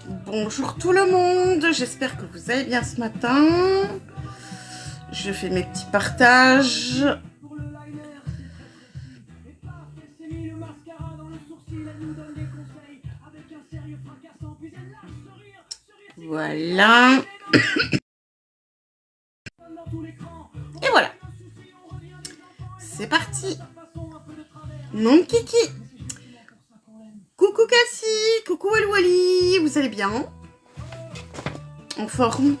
Bonjour tout le monde, j'espère que vous allez bien ce matin. Je fais mes petits partages. Voilà. Et voilà. C'est parti. Mon kiki. Coucou Cassie, coucou Wally, vous allez bien? En forme?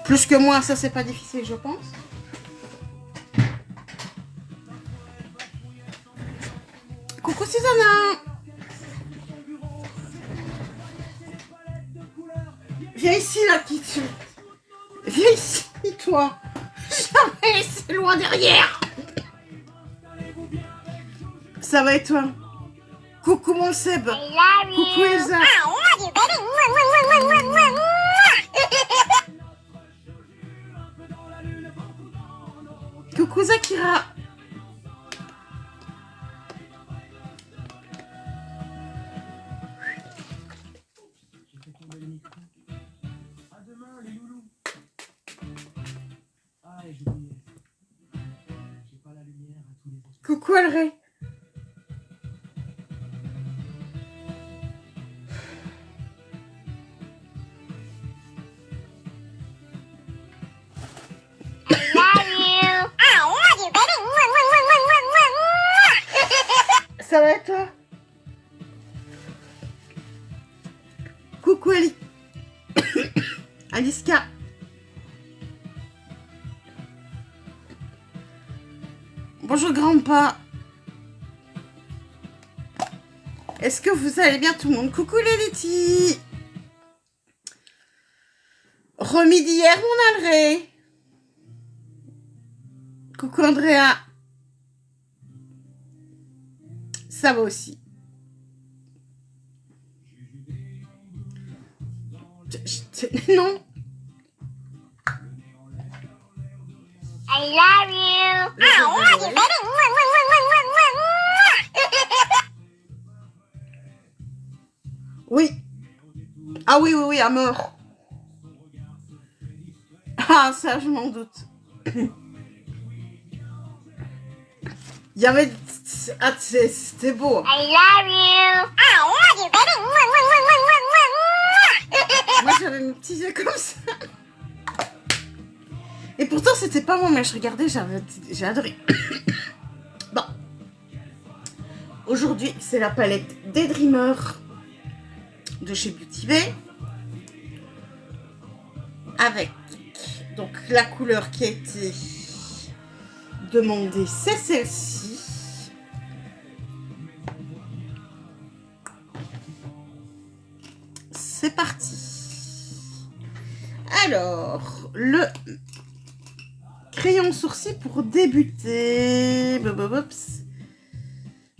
Plus que moi, ça c'est pas difficile, je pense. Coucou Susanna. Viens ici la petite. Viens ici toi. Jamais c'est loin derrière. Ça va et toi? Coucou mon Seb. Coucou Elsa. Coucou Zakira. Coucou Alré. Ça va et toi? Coucou Ali. Aliska. Bonjour grand-pa. Est-ce que vous allez bien tout le monde? Coucou les Letty. Remis d'hier mon Alré. Coucou Andrea. Ça va aussi. Non. I love you. I love you, baby. Oui. Ah oui, oui, oui, à mort. Ah, ça, je m'en doute. Il y avait... Ah, c'était beau. I love you. I love you, baby. Moi, j'avais mes petits yeux comme ça. Et pourtant, c'était pas moi, mais je regardais, j'ai adoré. Bon. Aujourd'hui, c'est la palette des Dreamers de chez Beauty Bay. Avec donc la couleur qui a été demandée, c'est celle-ci. C'est parti. Alors, le crayon sourcil pour débuter.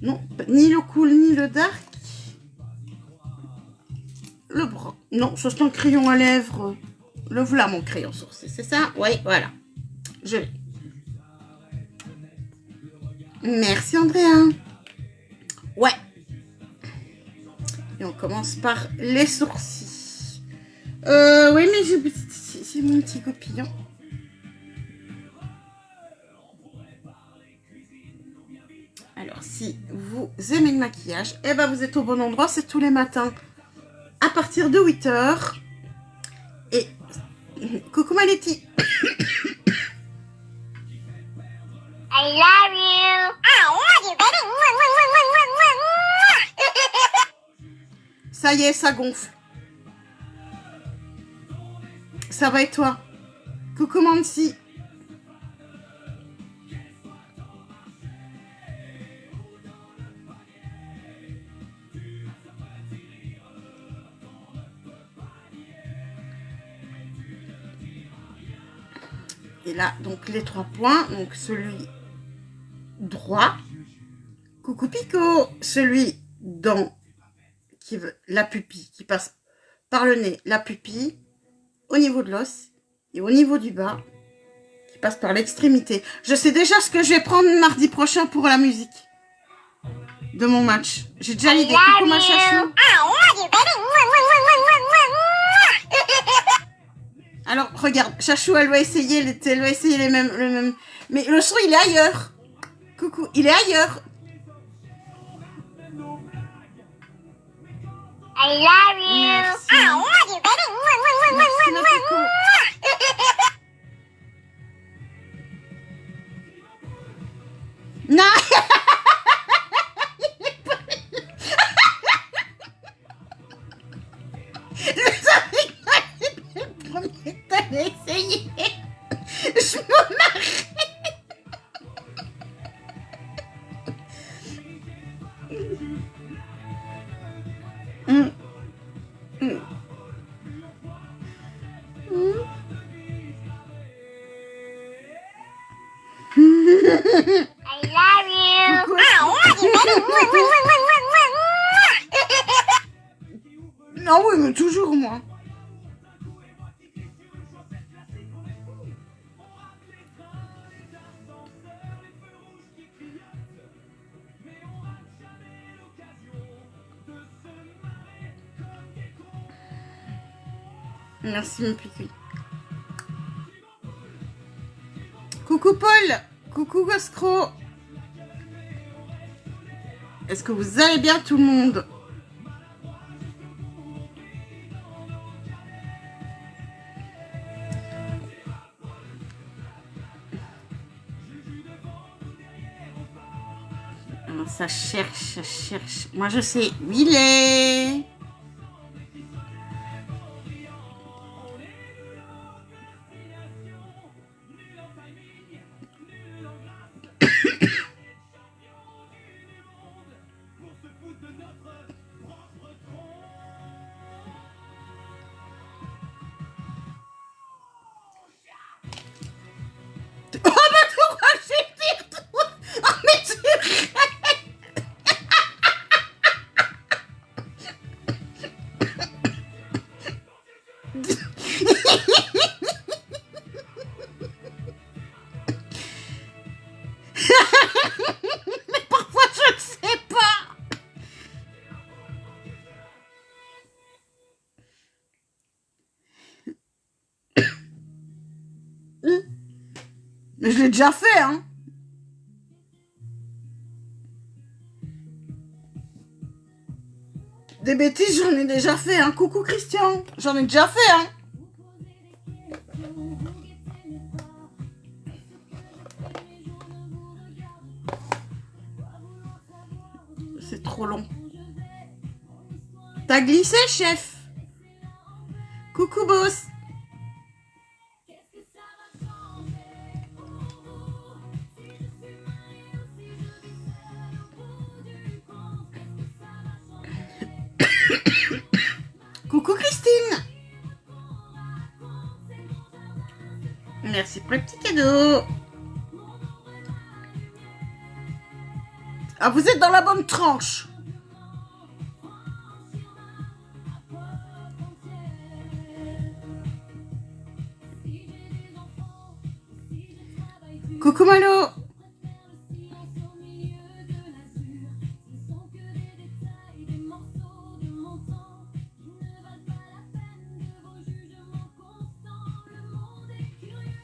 Non, ni le cool ni le dark. Le brun. Non, ça c'est un crayon à lèvres. Le voilà mon crayon sourcil, c'est ça? Oui, voilà. Je l'ai. Merci Andrea. Ouais. Et on commence par les sourcils. Oui, mais c'est mon petit copillon. Alors, si vous aimez le maquillage, eh ben vous êtes au bon endroit. C'est tous les matins à partir de 8 h. Et coucou Maletti. I love you. I love you, baby. Ça y est, ça gonfle. Ça va et toi? Coucou Mansi. Et là, donc les 3 points. Donc celui droit. Coucou Pico. Celui dans qui veut la pupille, qui passe par le nez, la pupille, au niveau de l'os et au niveau du bas, qui passe par l'extrémité. Je sais déjà ce que je vais prendre mardi prochain pour la musique de mon match. J'ai déjà l'idée. Coucou ma chachou. you, baby. Mwah, mwah, mwah, mwah, mwah, mwah. Alors, regarde, Chachou, elle va essayer les mêmes, le même. Mais le son, il est ailleurs. Coucou, il est ailleurs. I love you. Merci. I love you, baby. Mwah, mwah, mwah, mwah, Merci, ma mwah, Coco. mwah. Non. Je savais que le premier que t'allais essayer. Je m'en arrête. I love you. Coucou. I love you, baby. Mwah, mwah, mwah, mwah, mwah, mwah. Non, oui, mais toujours moi. Merci, mon pipi. Coucou Paul. Coucou Goscro. Est-ce que vous allez bien tout le monde? Alors, ça cherche, ça cherche. Moi je sais où il est. Oh bah pourquoi j'ai dit tout? Oh mais tu mais parfois je ne sais pas. Mais je l'ai déjà fait, hein. Des bêtises, j'en ai déjà fait, hein. Coucou Christian, j'en ai déjà fait, hein. C'est trop long. T'as glissé, chef? Coucou boss. Coucou Christine. Merci pour le petit cadeau. Ah, vous êtes dans la bonne tranche. Coucou Malo.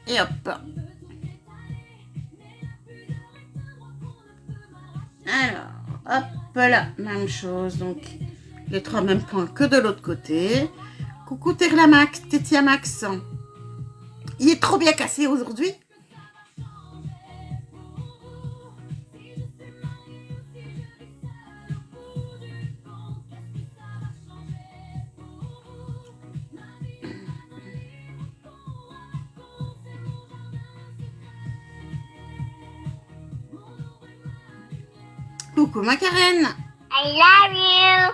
Et hop. Alors, hop là, même chose. Donc, les trois mêmes points que de l'autre côté. Coucou Terlamax, Tétiamax. Il est trop bien cassé aujourd'hui. Coucou ma Karen. I love you.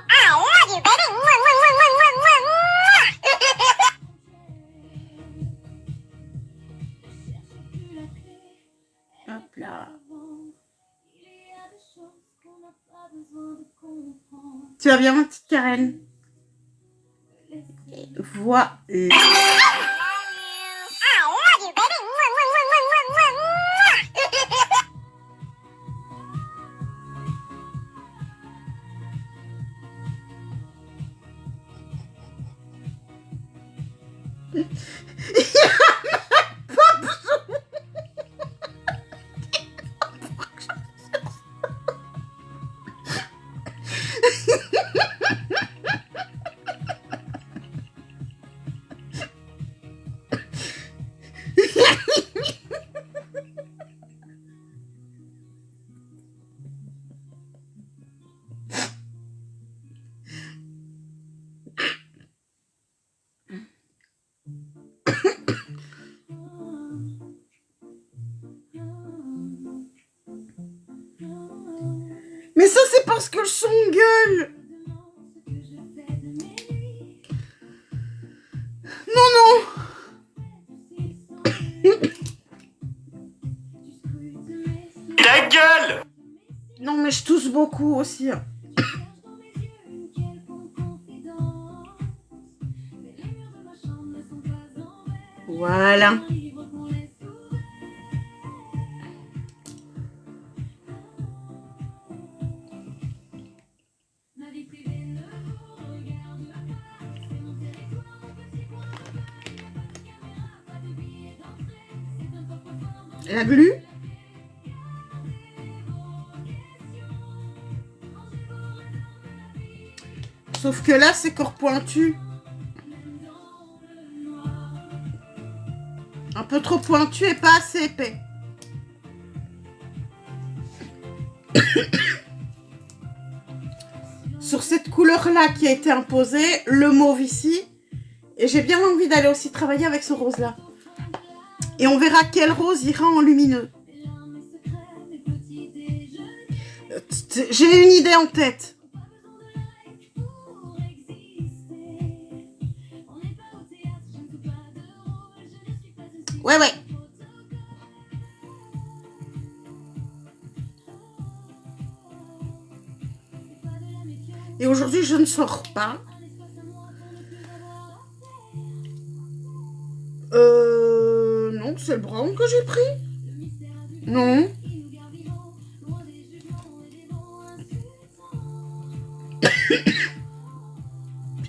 I love you, baby. Mwah, mwah, mwah, mwah, mwah, mwah, mwah. Hop là. Tu vas bien ma petite Karen? Et voilà. I love you, baby. Mwah, mwah, mwah, mwah, mwah, mwah, mwah. Mais ça, c'est parce que le son gueule. Non, non. Ta gueule! Non, mais je tousse beaucoup aussi. Voilà. La glu. Sauf que là, c'est corps pointu. Un peu trop pointu et pas assez épais. Sur cette couleur-là qui a été imposée, le mauve ici. Et j'ai bien envie d'aller aussi travailler avec ce rose-là. Et on verra quel rose ira en lumineux. J'ai une idée en tête. Ouais, ouais. Et aujourd'hui, je ne sors pas. Non, c'est le brown que j'ai pris. Non.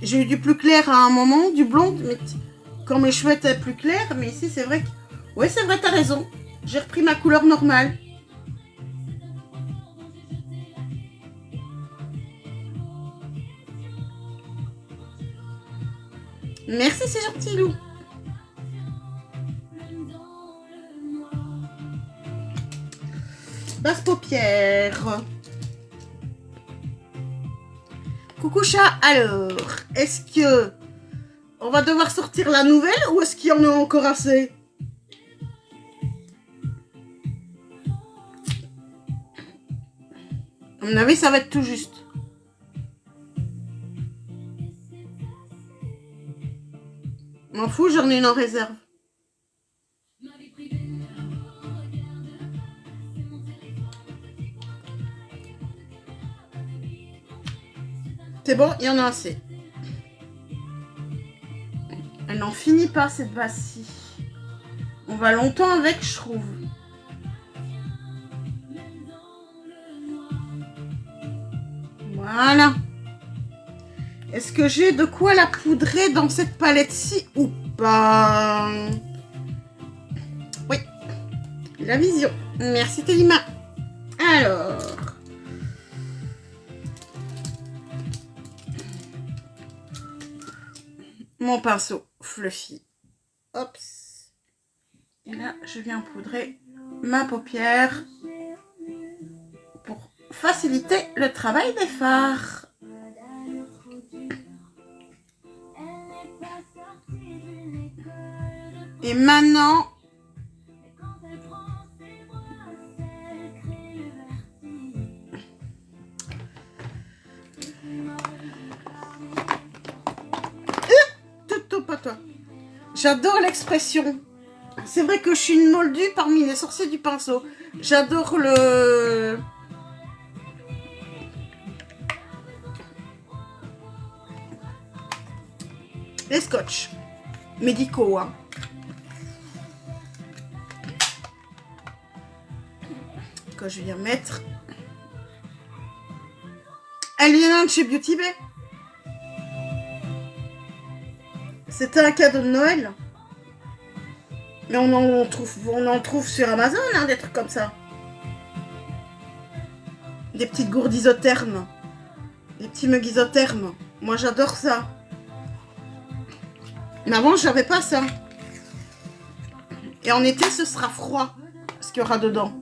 J'ai eu du plus clair à un moment, du blond, mais quand mes cheveux étaient plus clairs, mais ici c'est vrai que... Ouais, c'est vrai, t'as raison. J'ai repris ma couleur normale. Merci, c'est gentil, Lou. Basse paupière. Coucou chat, alors, est-ce que on va devoir sortir la nouvelle ou est-ce qu'il y en a encore assez? À mon avis, ça va être tout juste. M'en fous, j'en ai une en réserve. C'est bon, il y en a assez. Elle n'en finit pas, cette base-ci. On va longtemps avec, je trouve. Voilà. Est-ce que j'ai de quoi la poudrer dans cette palette-ci ou pas? Oui. La vision. Merci, Télima. Alors... mon pinceau fluffy. Hop. Et là, je viens poudrer ma paupière pour faciliter le travail des fards. Et maintenant, pas toi. J'adore l'expression. C'est vrai que je suis une moldue parmi les sorciers du pinceau. J'adore les scotch médicaux. Hein. Que je viens mettre. Elle vient de chez Beauty Bay. C'était un cadeau de Noël. Mais on en trouve sur Amazon, hein, des trucs comme ça. Des petites gourdes isothermes. Des petits mugs isothermes. Moi, j'adore ça. Mais avant, j'avais pas ça. Et en été, ce sera froid. Ce qu'il y aura dedans.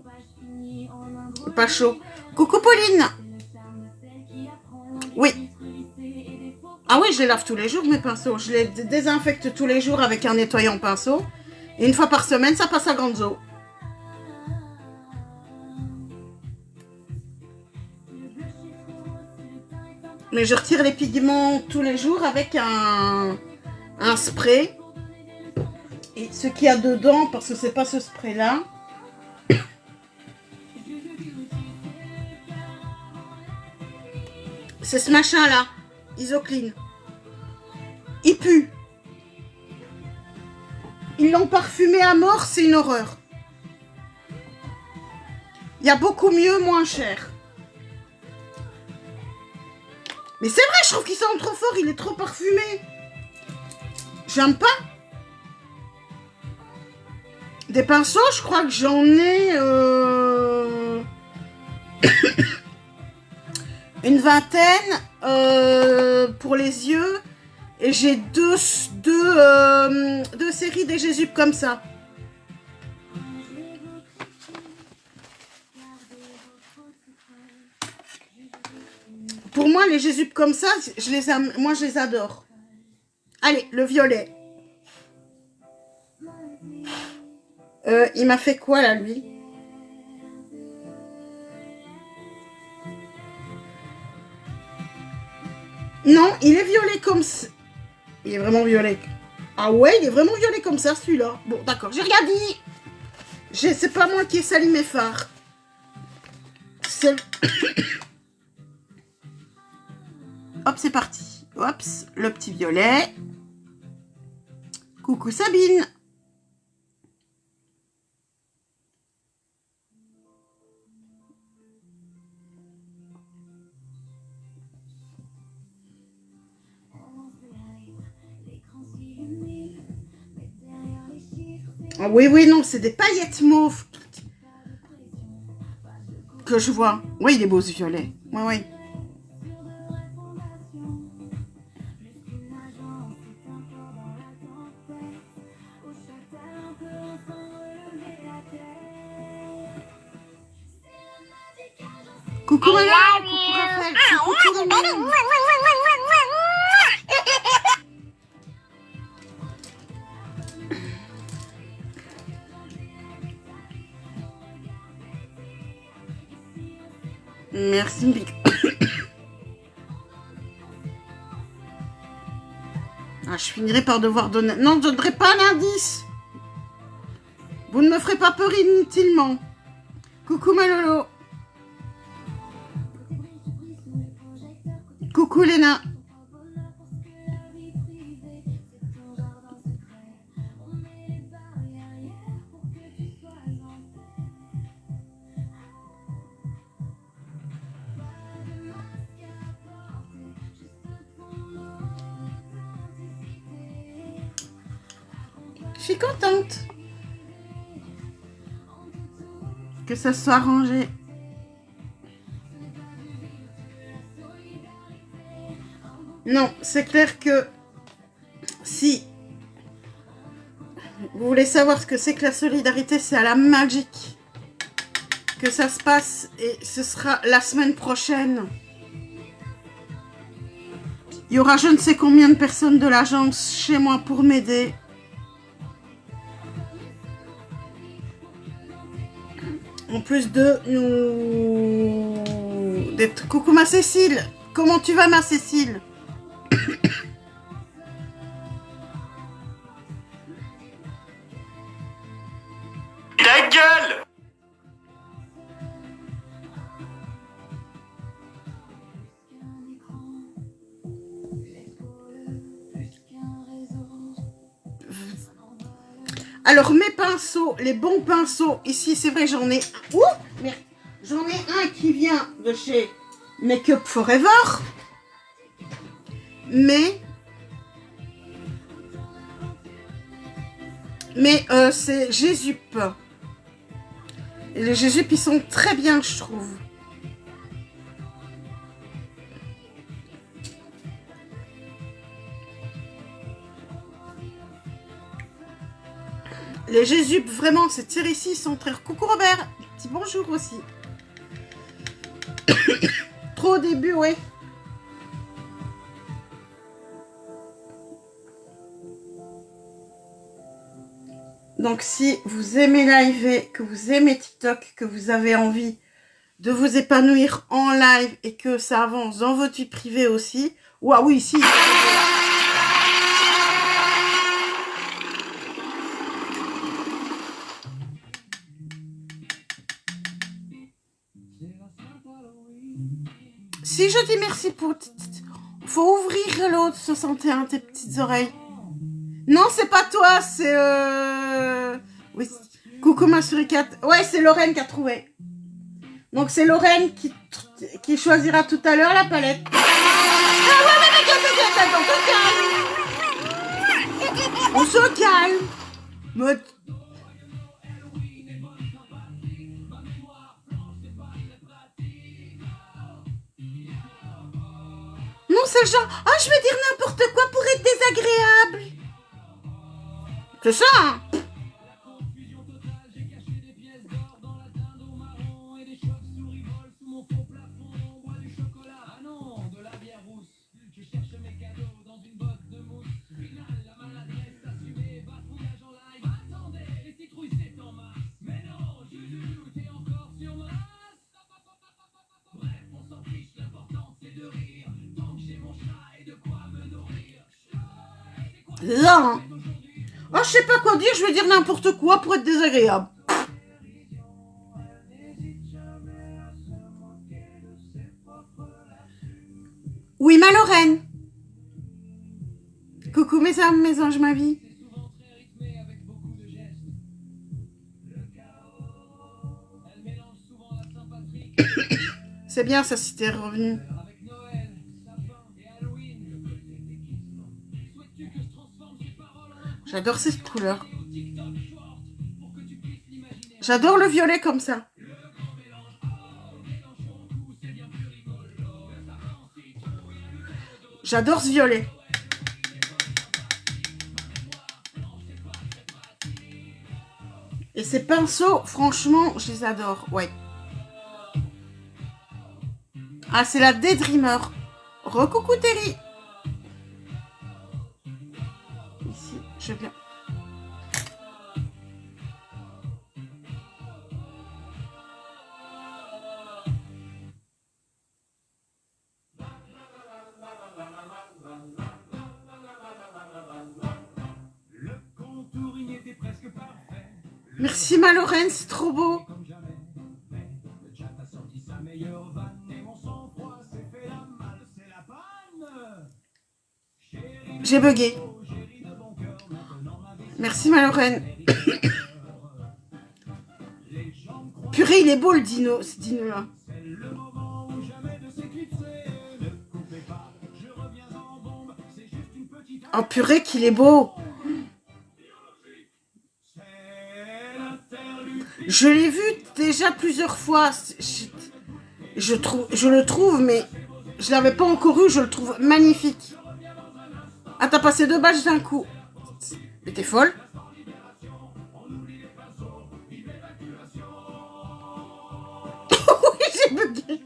Pas chaud. Coucou Pauline. Oui. Ah oui, je les lave tous les jours, mes pinceaux. Je les désinfecte tous les jours avec un nettoyant pinceau. Et une fois par semaine, ça passe à grande eau. Mais je retire les pigments tous les jours avec un spray. Et ce qu'il y a dedans, parce que c'est pas ce spray-là. C'est ce machin-là. Isoclean. Il pue. Ils l'ont parfumé à mort, c'est une horreur. Il y a beaucoup mieux, moins cher. Mais c'est vrai, je trouve qu'il sent trop fort, il est trop parfumé. J'aime pas. Des pinceaux, je crois que j'en ai une vingtaine pour les yeux. Et j'ai deux séries des Jésus comme ça. Pour moi, les Jésus comme ça, moi je les adore. Allez, le violet. Il m'a fait quoi là, lui? Non, il est violet comme ça. Il est vraiment violet. Ah ouais, il est vraiment violet comme ça, celui-là. Bon, d'accord, j'ai rien dit. C'est pas moi qui ai sali mes fards. C'est... Hop, c'est parti. Hop, le petit violet. Coucou Sabine. Ah oui, oui, non, c'est des paillettes mauves que je vois. Oui, il est beau ce violet. Oui, oui. Coucou Manon, coucou Raphaël, coucou tout le monde. Merci Mick. Ah, je finirai par devoir donner... Non, je ne donnerai pas l'indice. Vous ne me ferez pas peur inutilement. Coucou Malolo. Coucou Léna. Je suis contente que ça soit arrangé. Non, c'est clair que si vous voulez savoir ce que c'est que la solidarité, c'est à la Magic que ça se passe et ce sera la semaine prochaine. Il y aura je ne sais combien de personnes de l'agence chez moi pour m'aider. En plus de nous... Coucou ma Cécile. Comment tu vas ma Cécile? Ta gueule! Alors mes pinceaux, les bons pinceaux, ici c'est vrai j'en ai... Ouh, merde. J'en ai un qui vient de chez Make Up Forever. Mais Mais c'est Jésup. Et les Jésup, ils sont très bien, je trouve. Les Jésup, vraiment, cette série-ci, ils sont très... Coucou Robert, petit bonjour aussi. Trop au début, ouais. Donc, si vous aimez live, que vous aimez TikTok, que vous avez envie de vous épanouir en live et que ça avance dans votre vie privée aussi. Ouah, oui, si. Si je dis merci pour... Faut ouvrir l'autre 61, tes petites oreilles. Non, c'est pas toi, c'est... Oui. Coucou ma suricate. Ouais, c'est Lorraine qui a trouvé. Donc c'est Lorraine qui choisira tout à l'heure la palette. Ah ouais, mais on se calme. Non, c'est genre, ah, je vais dire n'importe quoi pour être désagréable. C'est ça, hein. Là, oh, je sais pas quoi dire, je vais dire n'importe quoi pour être désagréable. Oui, ma Lorraine. Coucou mes âmes, mes anges, ma vie. C'est bien ça si t'es revenu. J'adore cette couleur. J'adore le violet comme ça. J'adore ce violet. Et ces pinceaux, franchement, je les adore. Ouais. Ah, c'est la Daydreamer. Recoucou Terry. Ici, je viens. Merci ma Lorraine, c'est trop beau. J'ai bugué. Merci ma Lorraine. Purée, il est beau le dino, ce dino là. Oh purée qu'il est beau. Je l'ai vu déjà plusieurs fois. Je le trouve, mais je l'avais pas encore eu. Je le trouve magnifique. Ah, t'as passé 2 badges d'un coup. Mais t'es folle. Oui, j'ai bugué.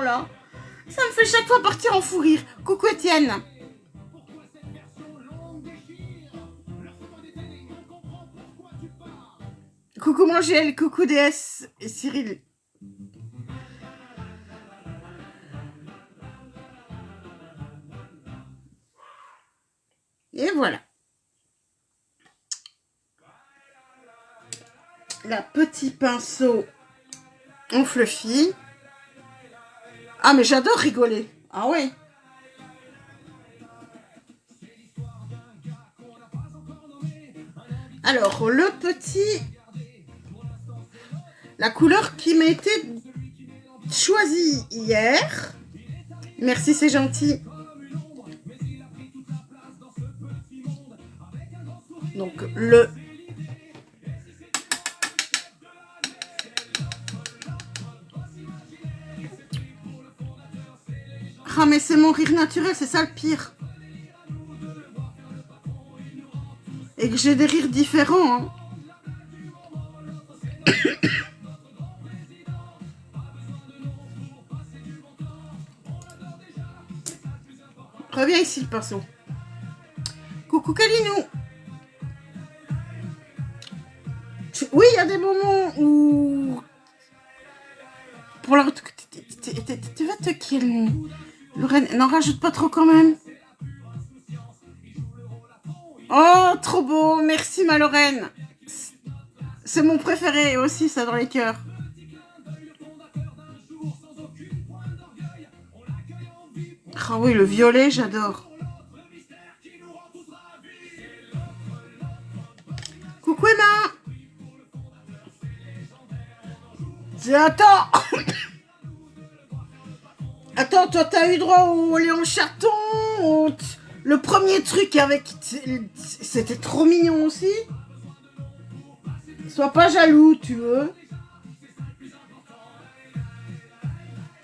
Là. Ça me fait chaque fois partir en fou rire. Coucou Étienne. Coucou Mangel, coucou DS et Cyril. Et voilà. La petit pinceau en fluffy. Ah, mais j'adore rigoler. Ah ouais. Alors, le petit... La couleur qui m'a été choisie hier. Merci, c'est gentil. Donc, le... Ah, mais c'est mon rire naturel, c'est ça le pire. Et que j'ai des rires différents, hein. Reviens ici, le pinceau. Coucou Kalinou. Oui, il y a des moments où... Pour la... Tu vas te calmer. Lorraine, n'en rajoute pas trop quand même. Oh, trop beau. Merci, ma Lorraine. C'est mon préféré aussi, ça, dans les cœurs. Ah oui, le violet, j'adore. Coucou Emma. Attends. Attends, toi, t'as eu droit au Léon Chaton. Le premier truc avec... C'était trop mignon aussi. Sois pas jaloux, tu veux.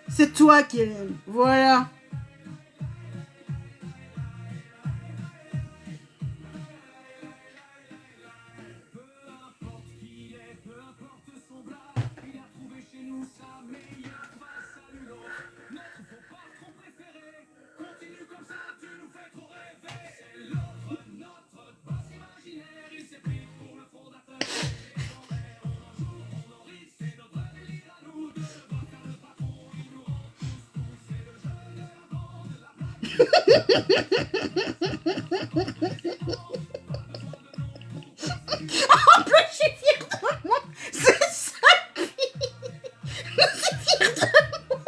C'est toi qui aime. Voilà. En plus, je suis fière de moi. C'est ça. Je suis fière de moi.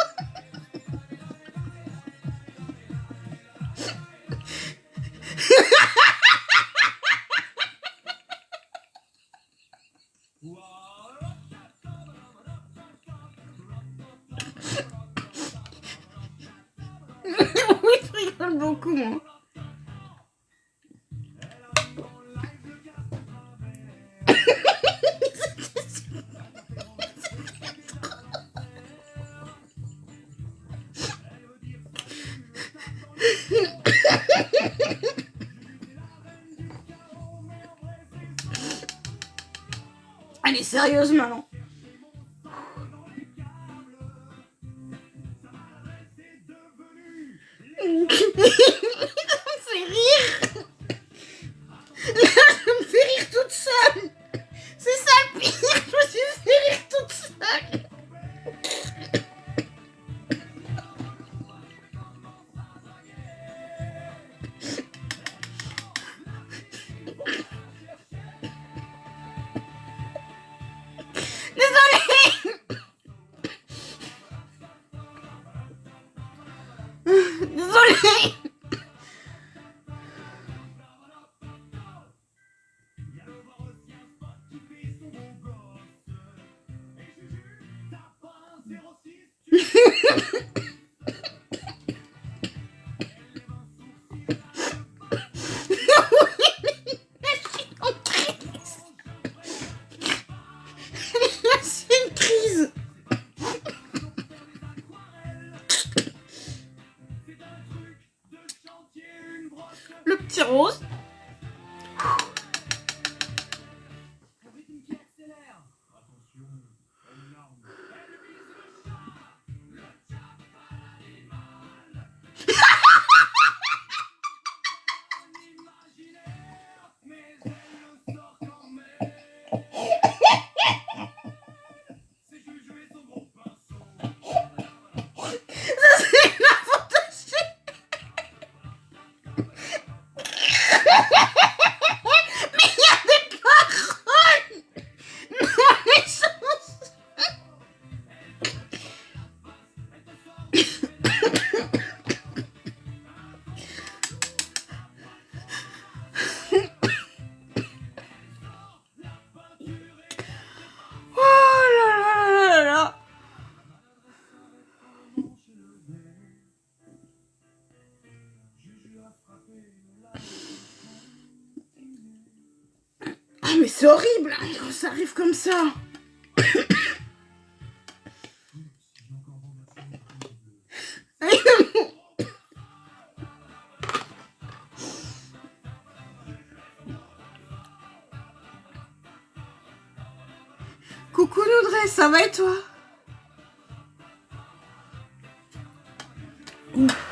Oui, je rigole beaucoup, moi. Allez, sérieusement. Ça me fait rire. Là, je me fais rire toute seule. C'est ça le pire. Je me suis fait rire toute seule. Désolée. C'est une crise. c'est horrible hein, quand ça arrive comme ça. Coucou Noudré, ça va et toi? Ouf.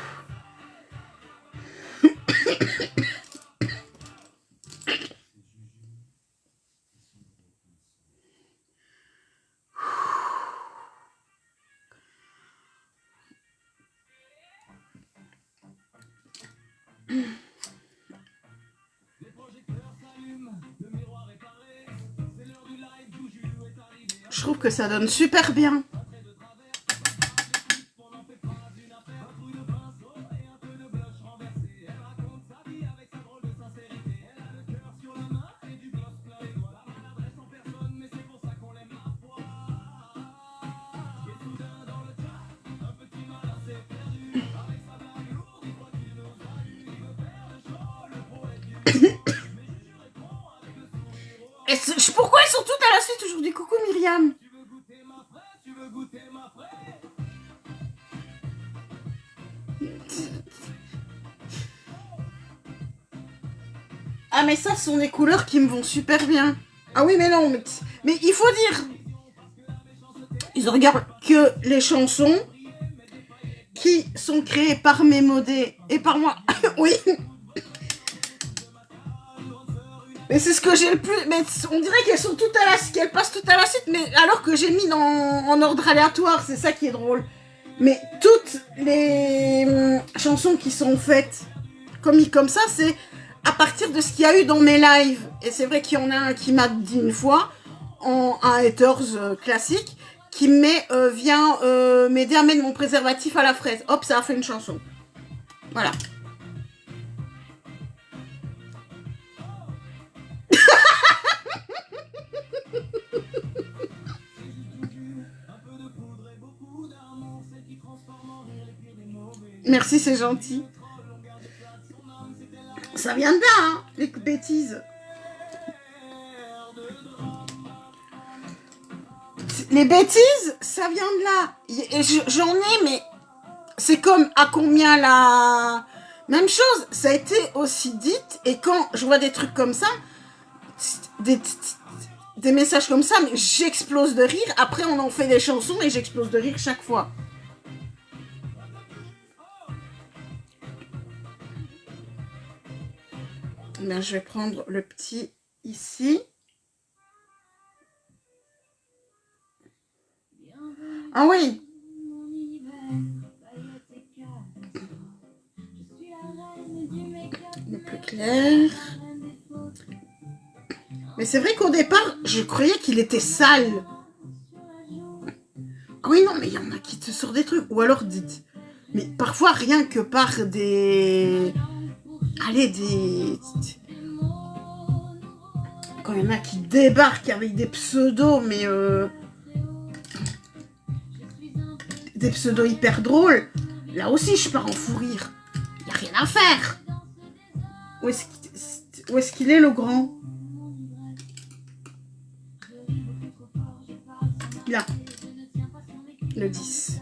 Je trouve que ça donne super bien. Pourquoi ils sont toutes à la suite aujourd'hui? Coucou Myriam. Ah mais ça, ce sont des couleurs qui me vont super bien. Ah oui mais non, mais il faut dire, ils regardent que les chansons qui sont créées par mes modés et par moi. Oui. Mais c'est ce que j'ai le plus... Mais on dirait qu'elles sont toutes à la... qu'elles passent toutes à la suite, mais alors que j'ai mis en ordre aléatoire, c'est ça qui est drôle. Mais toutes les chansons qui sont faites comme ça, c'est à partir de ce qu'il y a eu dans mes lives. Et c'est vrai qu'il y en a un qui m'a dit une fois, en un haters classique, qui vient m'aider à mettre mon préservatif à la fraise. Hop, ça a fait une chanson. Voilà. Merci, c'est gentil. Ça vient de là, hein, les bêtises. Les bêtises, ça vient de là. J'en ai, mais c'est comme à combien la... Même chose, ça a été aussi dit. Et quand je vois des trucs comme ça, des messages comme ça, mais j'explose de rire. Après, on en fait des chansons et j'explose de rire chaque fois. Bien, je vais prendre le petit ici. Ah oui. Le plus clair. Mais c'est vrai qu'au départ, je croyais qu'il était sale. Ah oui, non, mais il y en a qui te sortent des trucs. Ou alors, dites... Mais parfois, rien que par des... Allez, quand il y en a qui débarquent avec des pseudos, mais... Des pseudos hyper drôles. Là aussi, je pars en fou rire. Il n'y a rien à faire. Où est-ce qu'il est, le grand? Là. Le 10.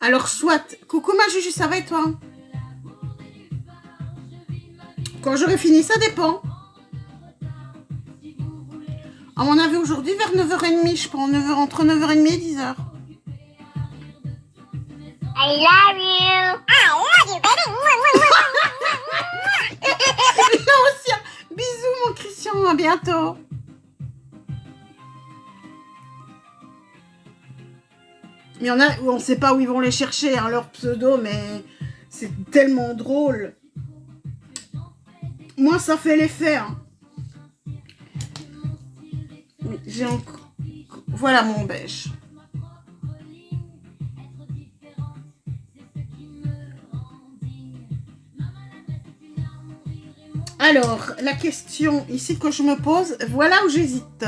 Alors, soit... Coucou ma Juju, ça va et toi? Quand j'aurai fini, ça dépend. À mon avis, aujourd'hui, vers 9h30, je prends entre 9h30 et 10h. I love you. I love you, baby. Là aussi, bisous mon Christian, à bientôt. Il y en a où on ne sait pas où ils vont les chercher, hein, leur pseudo, mais c'est tellement drôle. Moi, ça fait l'effet. Hein. J'ai encore... Voilà mon beige. Alors, la question ici que je me pose, voilà où j'hésite.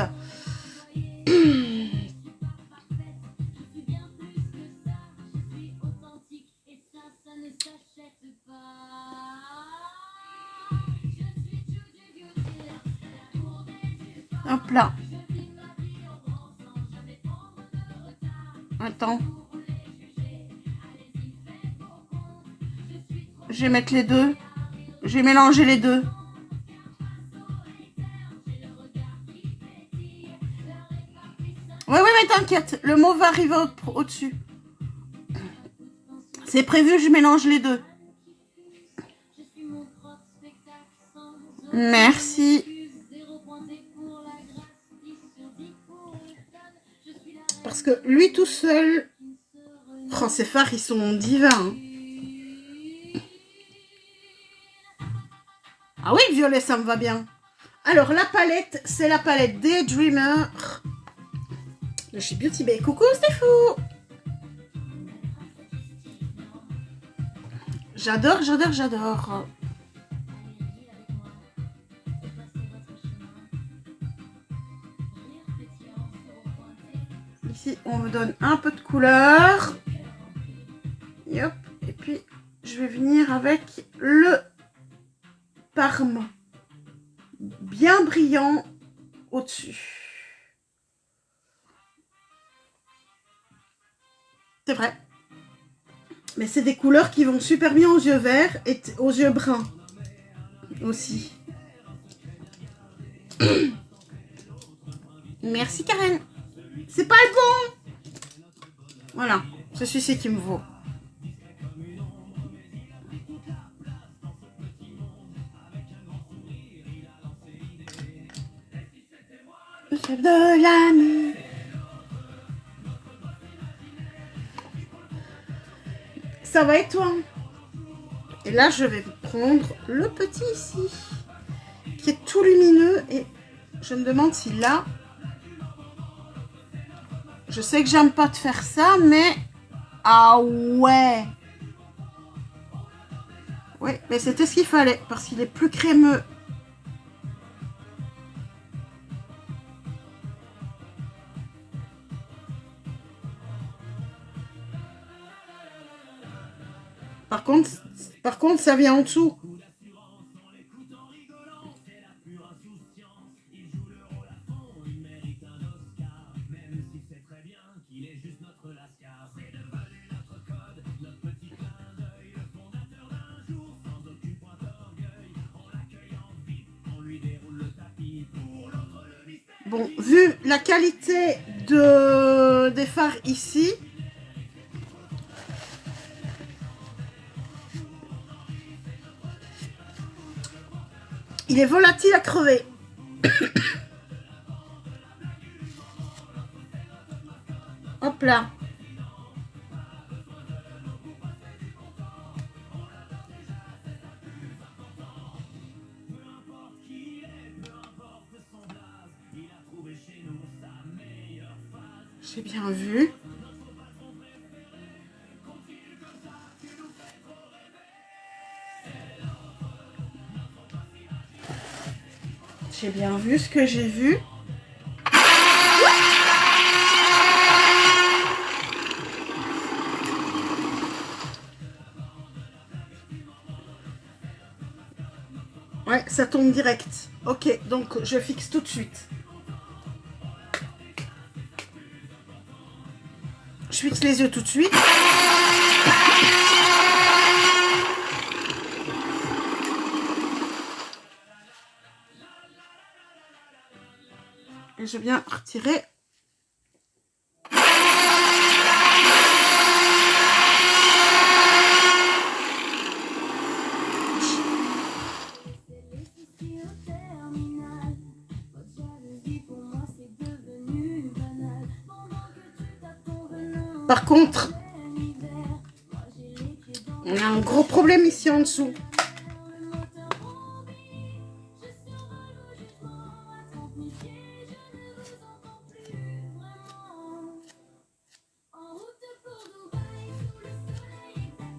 Hop là. Attends. Je vais mettre les deux. Je vais mélanger les deux. Oui, mais t'inquiète. Le mot va arriver au-dessus. C'est prévu, je mélange les deux. Merci. Parce que lui tout seul... Oh, ces fards, ils sont divins. Hein. Ah oui, violet, ça me va bien. Alors, la palette, c'est la palette Daydreamer de chez Beauty Bay. Coucou, Stéphou. J'adore, j'adore, j'adore. Ici, on me donne un peu de couleur. Yop. Et puis, je vais venir avec le Parme bien brillant au-dessus. C'est vrai. Mais c'est des couleurs qui vont super bien aux yeux verts et aux yeux bruns aussi. Merci Karen. C'est pas le bon. Voilà, c'est celui-ci qui me vaut. Le chef de la nuit. Ça va et toi? Et là, je vais prendre le petit ici, qui est tout lumineux. Et je me demande si là... Je sais que j'aime pas te faire ça, mais... Ah ouais! Oui, mais c'était ce qu'il fallait, parce qu'il est plus crémeux. Par contre, ça vient en dessous. Bon, vu la qualité des fards ici, il est volatile à crever. Hop là. J'ai bien vu. J'ai bien vu ce que j'ai vu. Ouais, ça tombe direct. Ok, donc je fixe tout de suite. Je fixe les yeux tout de suite. Et je viens retirer. Par contre, on a un gros problème ici en dessous.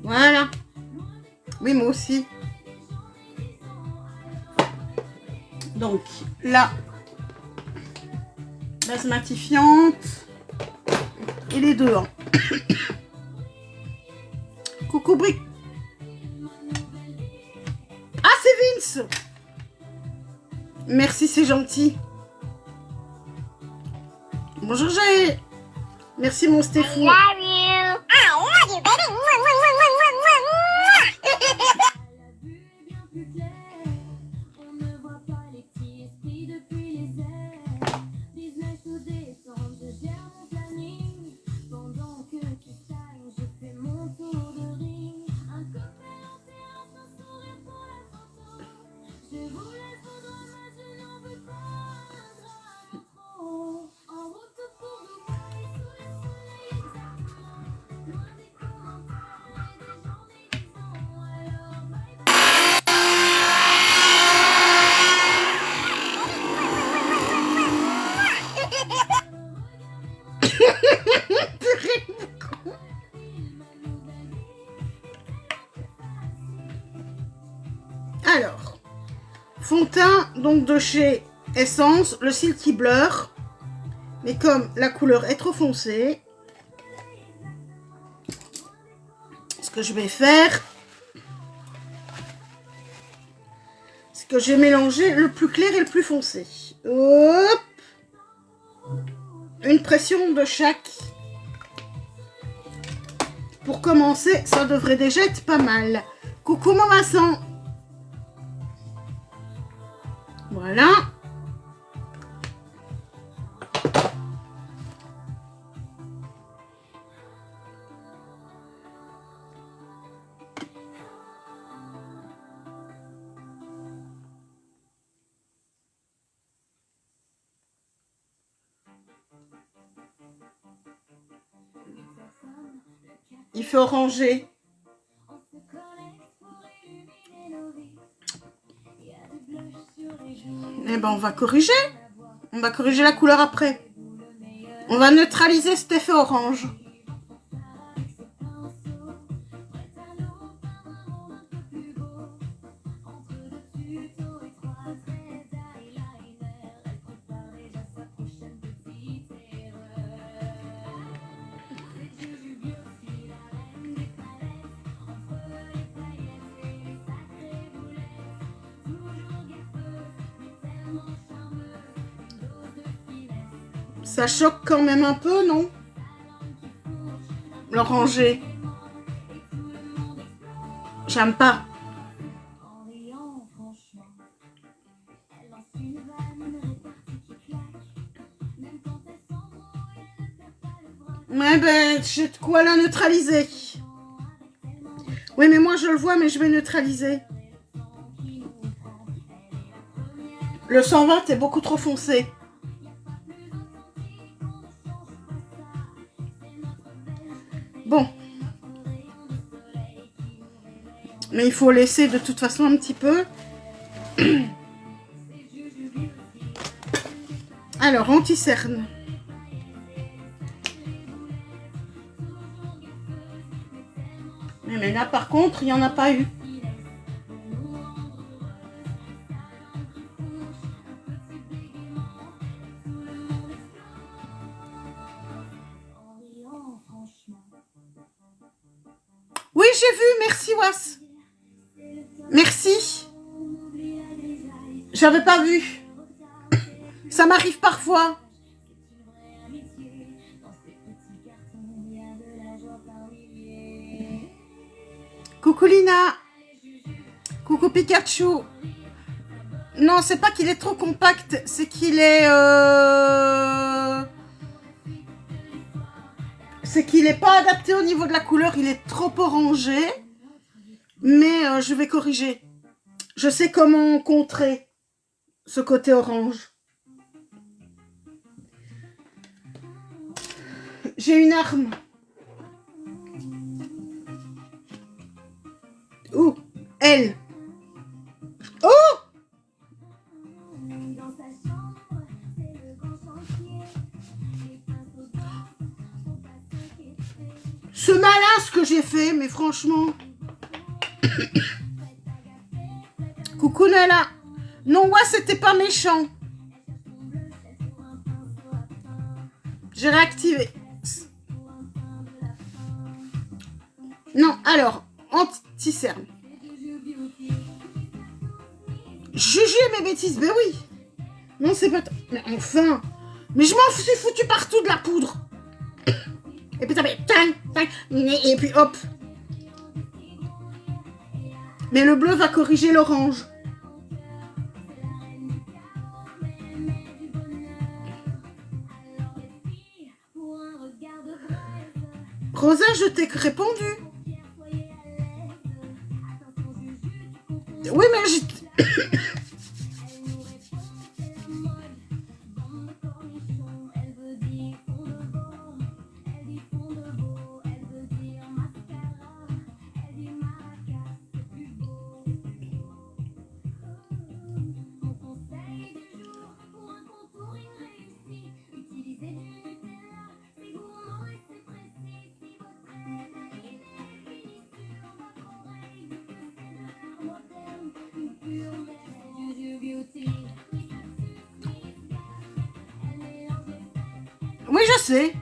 Voilà. Oui, moi aussi. Donc, la base matifiante et les deux. Hein. Coucou Brick. Ah, c'est Vince. Merci, c'est gentil. Bonjour Jaé. Merci mon I Stéphane. love you. I love you, baby. Mwah, mwah, mwah, mwah, mwah, mwah. On ne voit pas les petits esprits depuis les airs. Business ou détente, je gère mon planning. Pendant que tu stagnes, je fais mon tour de ring. Un cocktail en terrasse, un sourire pour la photo. Je vous laisse vendre, mais je n'en veux pas un drame trop. En route pour Dubaï, sous le soleil exactement. Loin des commentaires et des gens médisants. Alors bye bye. Alors, fond de teint, donc de chez Essence, le Silky Blur. Mais comme la couleur est trop foncée, ce que je vais faire, c'est que je vais mélanger le plus clair et le plus foncé. Hop! Une pression de chaque. Pour commencer, ça devrait déjà être pas mal. Coucou mon Vincent. Voilà. Il fait oranger. Eh ben, on va corriger. On va corriger la couleur après. On va neutraliser cet effet orange. Ça choque quand même un peu, non? L'orangé. J'aime pas. Ouais, ben, j'ai de quoi la neutraliser. Oui, mais moi, je le vois, mais je vais neutraliser. Le 120 est beaucoup trop foncé. Bon. Mais il faut laisser de toute façon un petit peu. Alors, anti-cerne. Mais là, par contre, il n'y en a pas eu. Oui, j'ai vu. Merci, Was. Merci. J'avais pas vu. Ça m'arrive parfois. Coucou Lina. Coucou Pikachu. Non, c'est pas qu'il est trop compact, c'est qu'il est... C'est qu'il n'est pas adapté au niveau de la couleur, il est trop orangé. Mais je vais corriger. Je sais comment contrer ce côté orange. J'ai une arme. Ouh, elle. Oh! Ce malin ce que j'ai fait, mais franchement. Coucou Nala. Non, ouais, c'était pas méchant. J'ai réactivé. Non, alors, anti-cerne. Juger mes bêtises, ben oui. Non, c'est pas... Mais enfin, Mais je m'en suis foutu partout de la poudre. Et puis ça fait tang, tang, et puis hop. Mais le bleu va corriger l'orange. Rosa, je t'ai répondu. Oui, mais j'ai... Oui, je sais.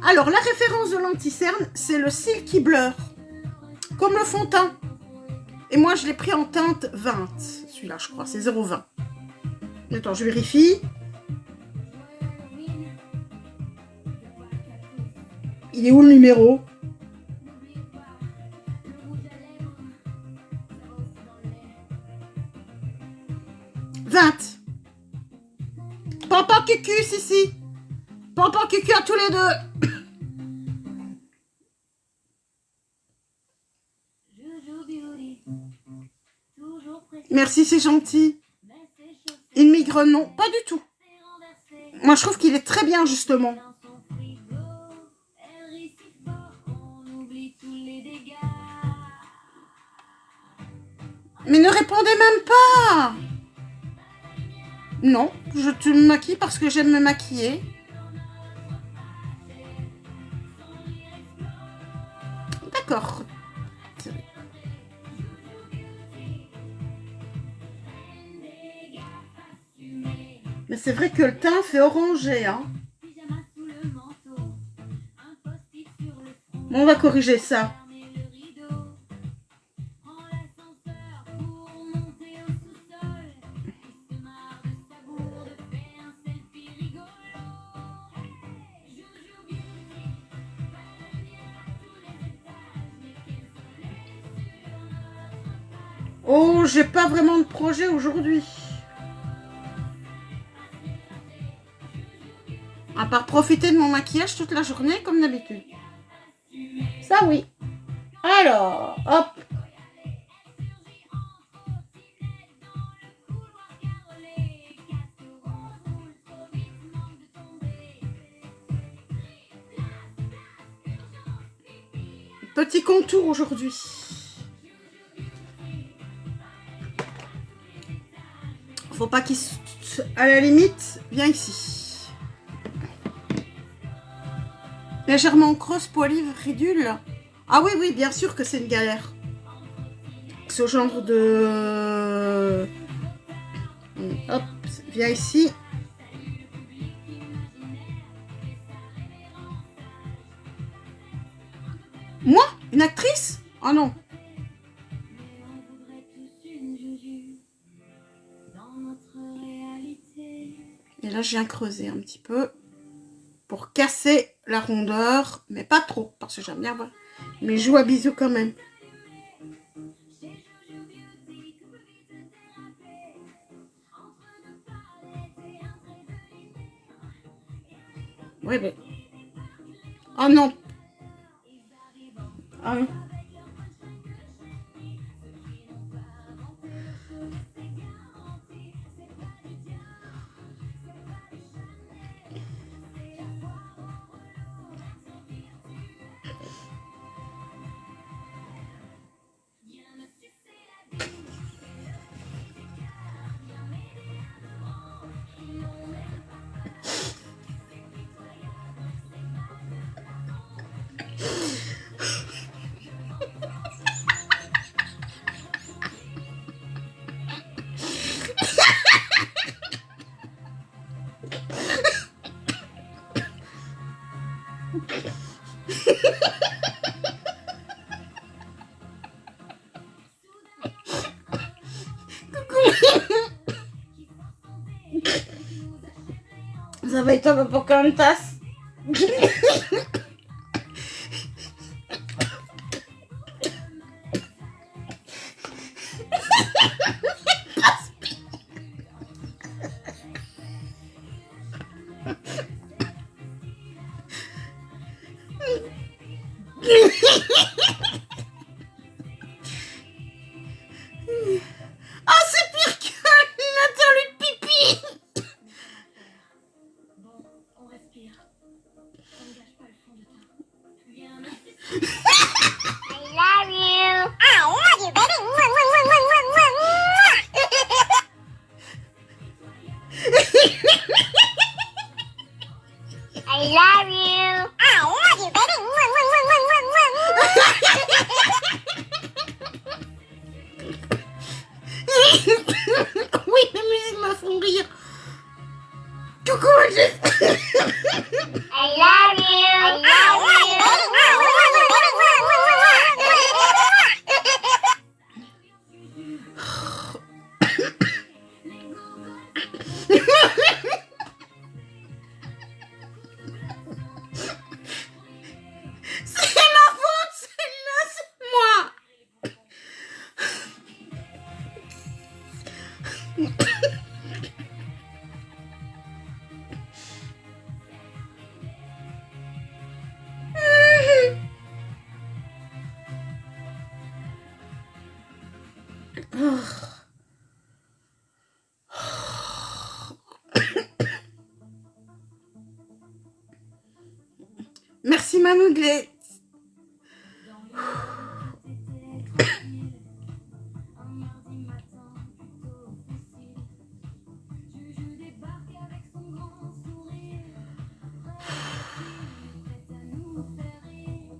Alors, la référence de l'anti-cerne, c'est le Silky Blur. Comme le fond de teint. Et moi, je l'ai pris en teinte 20. Celui-là, je crois, c'est 0,20. Attends, je vérifie. Il est où le numéro? « 20. Pampan cucu, si. Pampan cucu à tous les deux. Merci, c'est gentil. Une migraine, non, pas du tout. Moi, je trouve qu'il est très bien, justement. Mais ne répondez même pas. Non, je te maquille parce que j'aime me maquiller. D'accord. Mais c'est vrai que le teint fait oranger, hein. Bon, on va corriger ça. Oh, j'ai pas vraiment de projet aujourd'hui. À part profiter de mon maquillage toute la journée, comme d'habitude. Ça, oui. Alors, hop. Petit contour aujourd'hui. Faut pas qu'il... À la limite, viens ici. Légèrement creuse, poilive, ridule. Ah oui, oui, bien sûr que c'est une galère. Ce genre de... Hop, viens ici. Moi? Une actrice? Oh non. Et là, je viens creuser un petit peu pour casser la rondeur, mais pas trop, parce que j'aime bien voir mes joues à bisous quand même. Oui, mais... Oh non. Ah non. Ça va être un peu pour une tasse. Ah, c'est pire qu'une interlude pipi. Bon, on respire. On ne gâche pas le fond de teint. Viens, I love you. I love you, baby. Mwah, mwah, mwah, mwah, mwah, mwah, mwah. I love you. I love you, baby. Mwah, mwah, mwah, mwah, mwah, Oui, les musiques me font rire. Coucou, Mathilde. I love you. I love you, baby. Mwah, mwah, mwah, mwah, baby. Mwah, mwah, mwah, C'est ma faute, celle-là, c'est moi. Merci Manouglé. un mardi matin plutôt facile. Juju débarque avec son grand sourire. Prête à nous faire rire.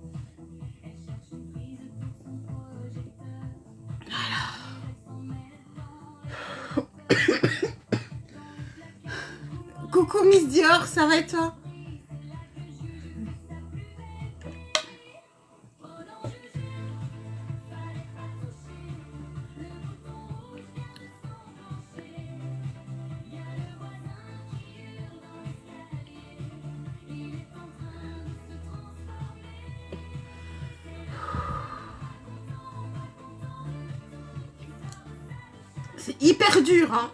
Elle cherche une prise pour son projecteur. Elle s'en met dans Coucou Miss Dior, ça va et toi? C'est hyper dur, hein.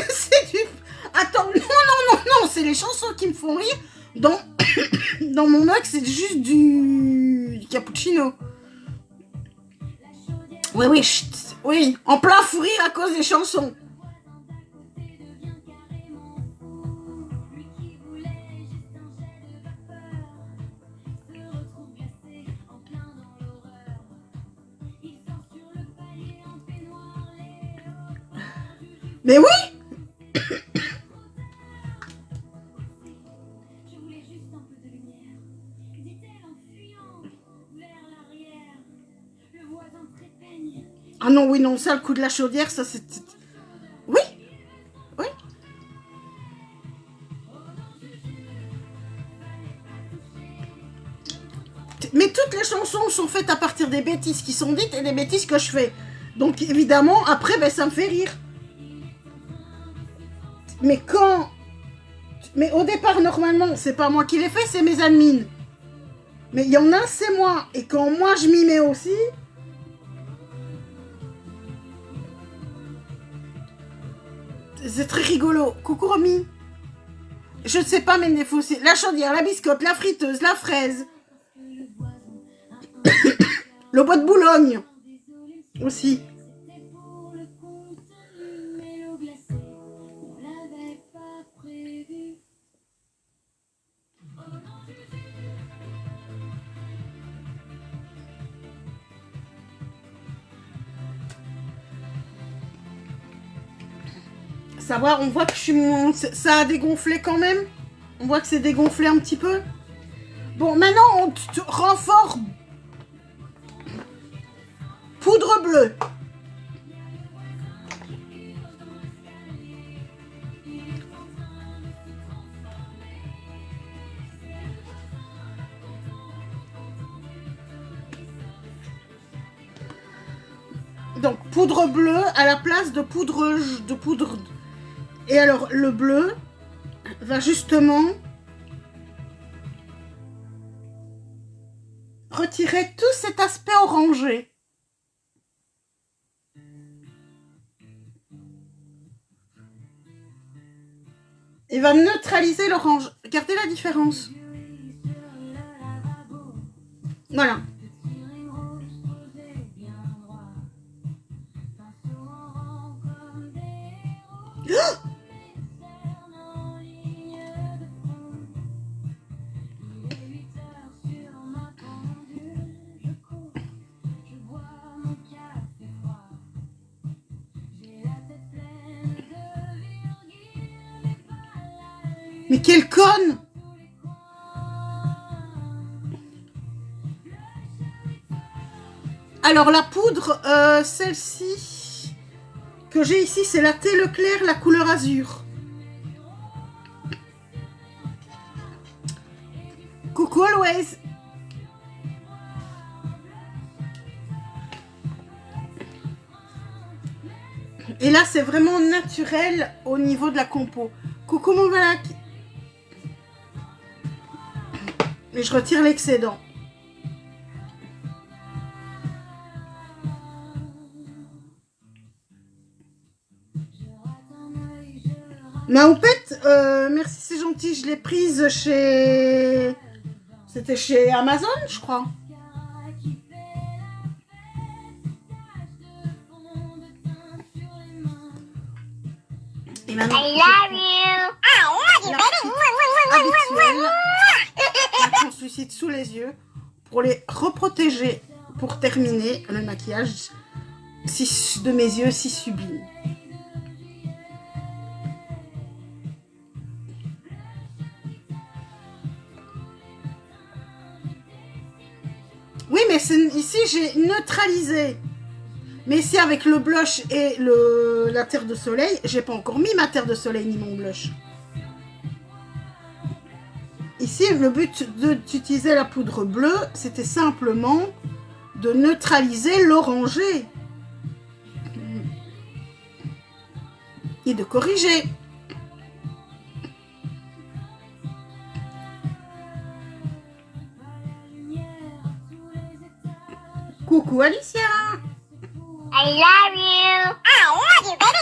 C'est du... Attends, non, c'est les chansons qui me font rire. Dans, dans mon mug, c'est juste du cappuccino. Oui, chut, oui, en plein fou rire à cause des chansons. Mais oui. Je voulais juste un peu de lumière, dit-elle en fuyant vers l'arrière. Le voisin trépeigne. Ah non, oui, non, ça, le coup de la chaudière, ça, c'est... Oui. Oui. Mais toutes les chansons sont faites à partir des bêtises qui sont dites et des bêtises que je fais. Donc, évidemment, après, ben, ça me fait rire. Mais quand... Mais au départ, normalement, c'est pas moi qui l'ai fait, c'est mes admins. Mais il y en a, c'est moi. Et quand moi, je m'y mets aussi... C'est très rigolo. Coucou, Romy. Je ne sais pas, mais il faut aussi... La chaudière, la biscotte, la friteuse, la fraise. Le bois de Boulogne. Aussi. C'était pour le contenu, mais l'eau glacée, on l'avait pas prévu. Savoir, on voit que je suis... Ça a dégonflé quand même. On voit que c'est dégonflé un petit peu. Bon, maintenant, on renfort... Poudre bleue. Donc, poudre bleue à la place de poudre... Et alors, le bleu va justement retirer tout cet aspect orangé. Il va neutraliser l'orange. Regardez la différence. Voilà. Oh, mais quelle conne! Alors la poudre, celle-ci que j'ai ici, c'est la thé Leclerc, la couleur azur. Coucou Always. Et là, c'est vraiment naturel au niveau de la compo. Coucou mon Valak. Et je retire l'excédent. Ma houppette, merci, c'est gentil. Je l'ai prise chez... C'était chez Amazon, je crois. Et maintenant, I love you. I love you, baby. habituel, la translucide sous les yeux pour les reprotéger, pour terminer le maquillage de mes yeux si sublime. Oui, mais ici j'ai neutralisé. Mais ici avec le blush et la terre de soleil, j'ai pas encore mis ma terre de soleil ni mon blush. Ici, le but d'utiliser la poudre bleue, c'était simplement de neutraliser l'orangé. Et de corriger. Coucou Alicia. I love you. I love you, baby.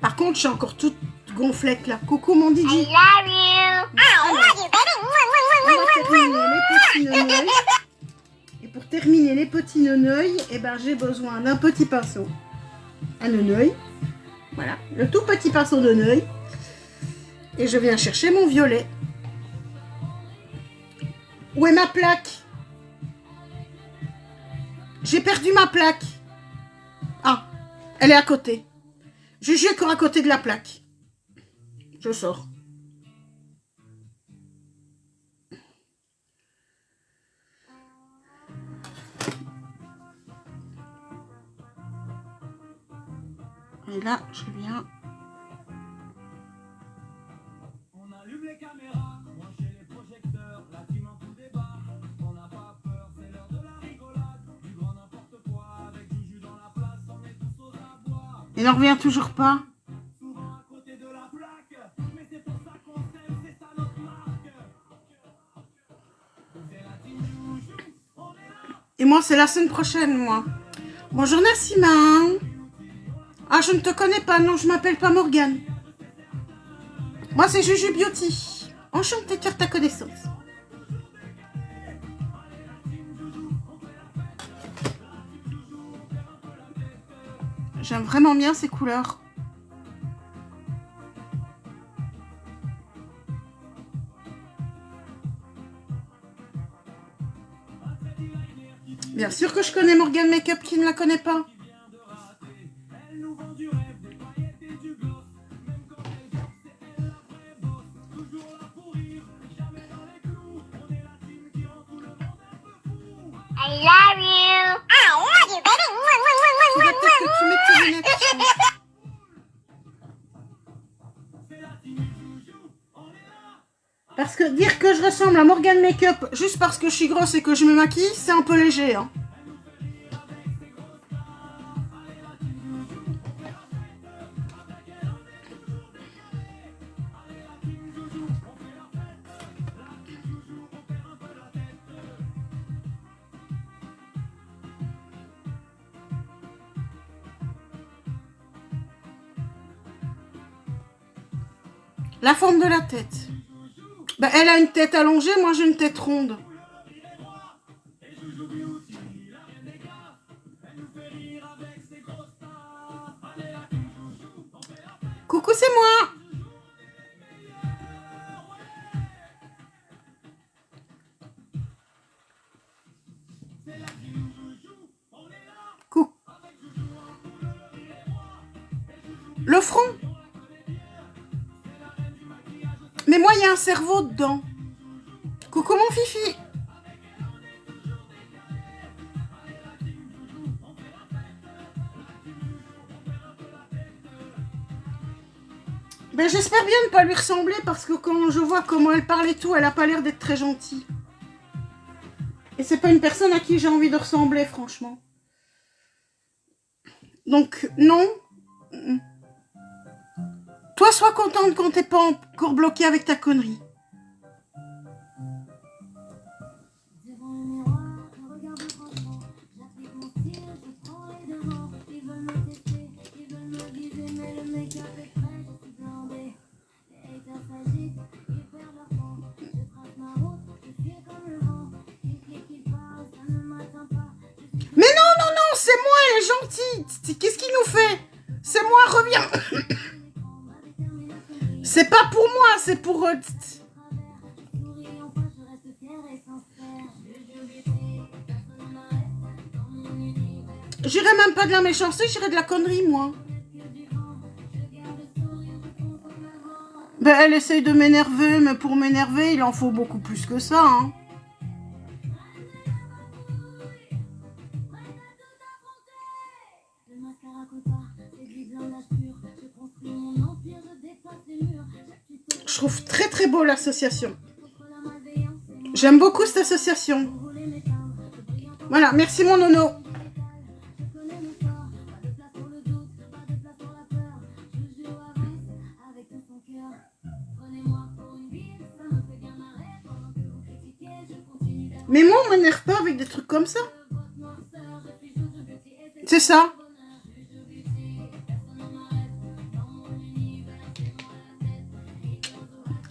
Par contre, je suis encore toute gonflette là. Coucou mon I Didi. love you. I love you, baby. On va terminer les petits neneuils. Et pour terminer les petits neneuils, eh ben, j'ai besoin d'un petit pinceau. Un neneuil. Voilà, le tout petit pinceau de neneuil. Et je viens chercher mon violet. Où est ma plaque? J'ai perdu ma plaque. Ah, elle est à côté. Juju est encore à côté de la plaque. Je sors. Et là, je viens. On allume les caméras, branchez les projecteurs, la team en tout débat. On n'a pas peur, c'est l'heure de la rigolade. Du grand n'importe quoi, avec Juju dans la place, on est tous aux abois. Il n'en revient toujours pas. Souvent à côté de la plaque, mais c'est pour ça qu'on s'aime, c'est ça notre marque. C'est la team Juju, on est là. Et moi, c'est la semaine prochaine, moi. Bonjour Nassima. Ah, je ne te connais pas, non, je m'appelle pas Morgane. Moi, c'est Juju Beauty. Enchantée de faire ta connaissance. J'aime vraiment bien ces couleurs. Bien sûr que je connais Morgane Makeup, qui ne la connaît pas. I love you. I love you, baby. Faudrait peut-être que tu mettes tes lunettes, je pense. Parce que dire que je ressemble à Morgan Makeup juste parce que je suis grosse et que je me maquille, c'est un peu léger. Hein. La forme de la tête. Bah, elle a une tête allongée, moi j'ai une tête ronde. Coucou, c'est moi. Coucou. Le front. Mais moi, il y a un cerveau dedans. Coucou mon fifi. Ben, j'espère bien ne pas lui ressembler parce que quand je vois comment elle parle et tout, elle a pas l'air d'être très gentille. Et c'est pas une personne à qui j'ai envie de ressembler, franchement. Donc, non. Toi, sois contente quand t'es pas encore bloquée avec ta connerie. Devant le miroir, je regarde franchement. J'applique mon style, je prends les devants. Ils veulent me tester, ils veulent me viser, mais le make-up est prêt, je suis blindée. Les haters s'agitent, ils perdent leur temps. Je trace ma route, je file comme le vent. Qui parle, ça ne m'atteint pas. Mais non, non, non, c'est moi, elle est gentille. Qu'est-ce qu'il nous fait? C'est moi, reviens. C'est pas pour moi, c'est pour... J'irais même pas de la méchanceté, j'irais de la connerie, moi. Ben, elle essaye de m'énerver, mais pour m'énerver, il en faut beaucoup plus que ça, hein. Je trouve très très beau l'association. J'aime beaucoup cette association. Voilà, merci mon nono. Mais moi, on m'énerve pas avec des trucs comme ça. C'est ça.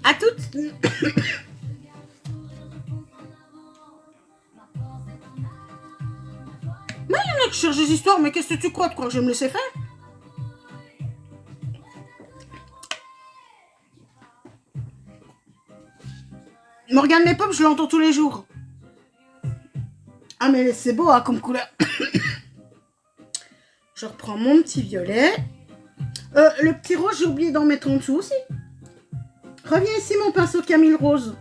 À toutes. Mais il y en a qui cherchent des histoires, mais qu'est-ce que tu crois? Tu crois que je vais me laisser faire? Morgan Makeup, je l'entends tous les jours. Ah mais c'est beau hein, comme couleur. Je reprends mon petit violet. Le petit rose, j'ai oublié d'en mettre en dessous aussi. Reviens ici mon pinceau Camille Rose.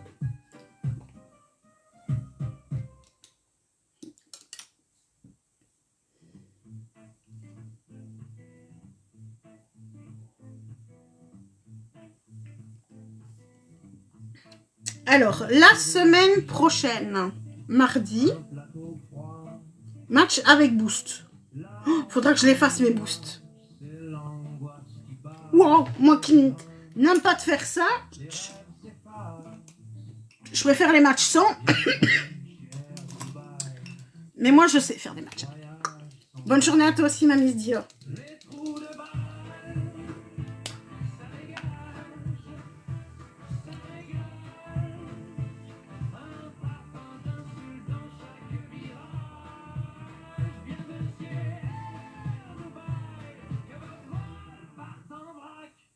Alors, la semaine prochaine, mardi, match avec boost. Oh, faudra que je les fasse mes boosts. Wow, moi qui n'aime pas de faire ça, je préfère les matchs sans. Mais moi, je sais faire des matchs. Bonne journée à toi aussi, ma Miss Dior.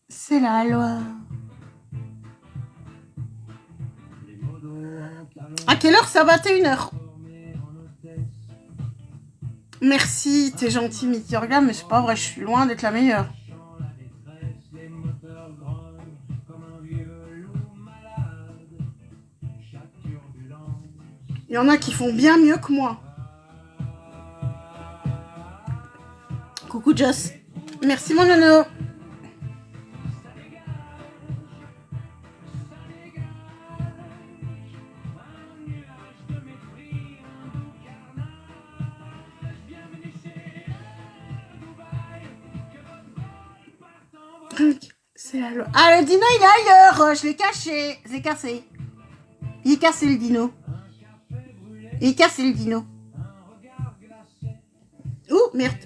C'est la loi. À quelle heure ça va? 21h. Merci, t'es gentil, Mickey. Regarde, mais c'est pas vrai, je suis loin d'être la meilleure. Il y en a qui font bien mieux que moi. Coucou, Joss. Merci, mon nono. truc. C'est la loi. Ah, le dino, il est ailleurs. Je l'ai caché. Je l'ai cassé. Il est cassé, le dino. Il est cassé, le dino. Oh, merde.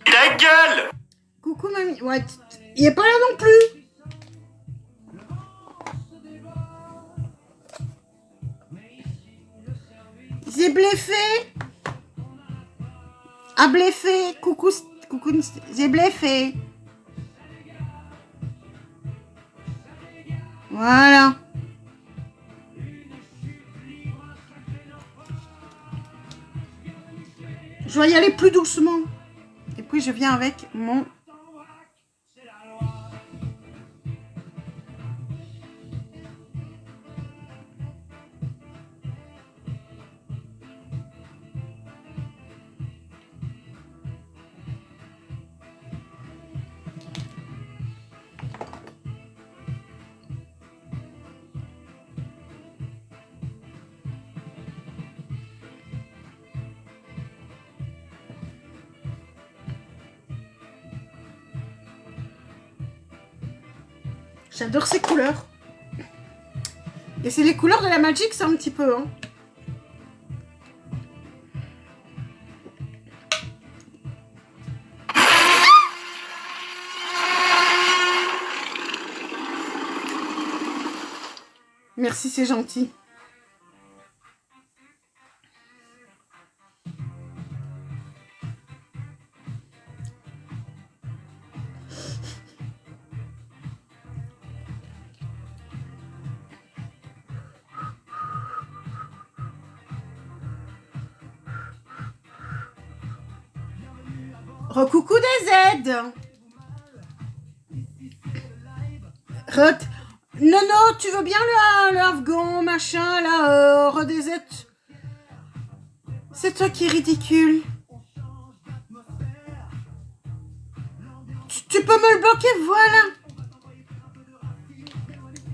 Ta gueule! Coucou, mamie. Ouais, il est pas là non plus. J'ai bluffé. Ah, bluffé. Coucou, coucou, j'ai bluffé. Voilà. Je vais y aller plus doucement. Et puis je viens avec mon... J'adore ces couleurs. Et c'est les couleurs de la Magic, c'est un petit peu. Hein. Merci, c'est gentil. Recoucou des aides. Non, tu veux bien le afghan, machin, là, des aides. C'est toi qui es ridicule. Tu peux me le bloquer, voilà.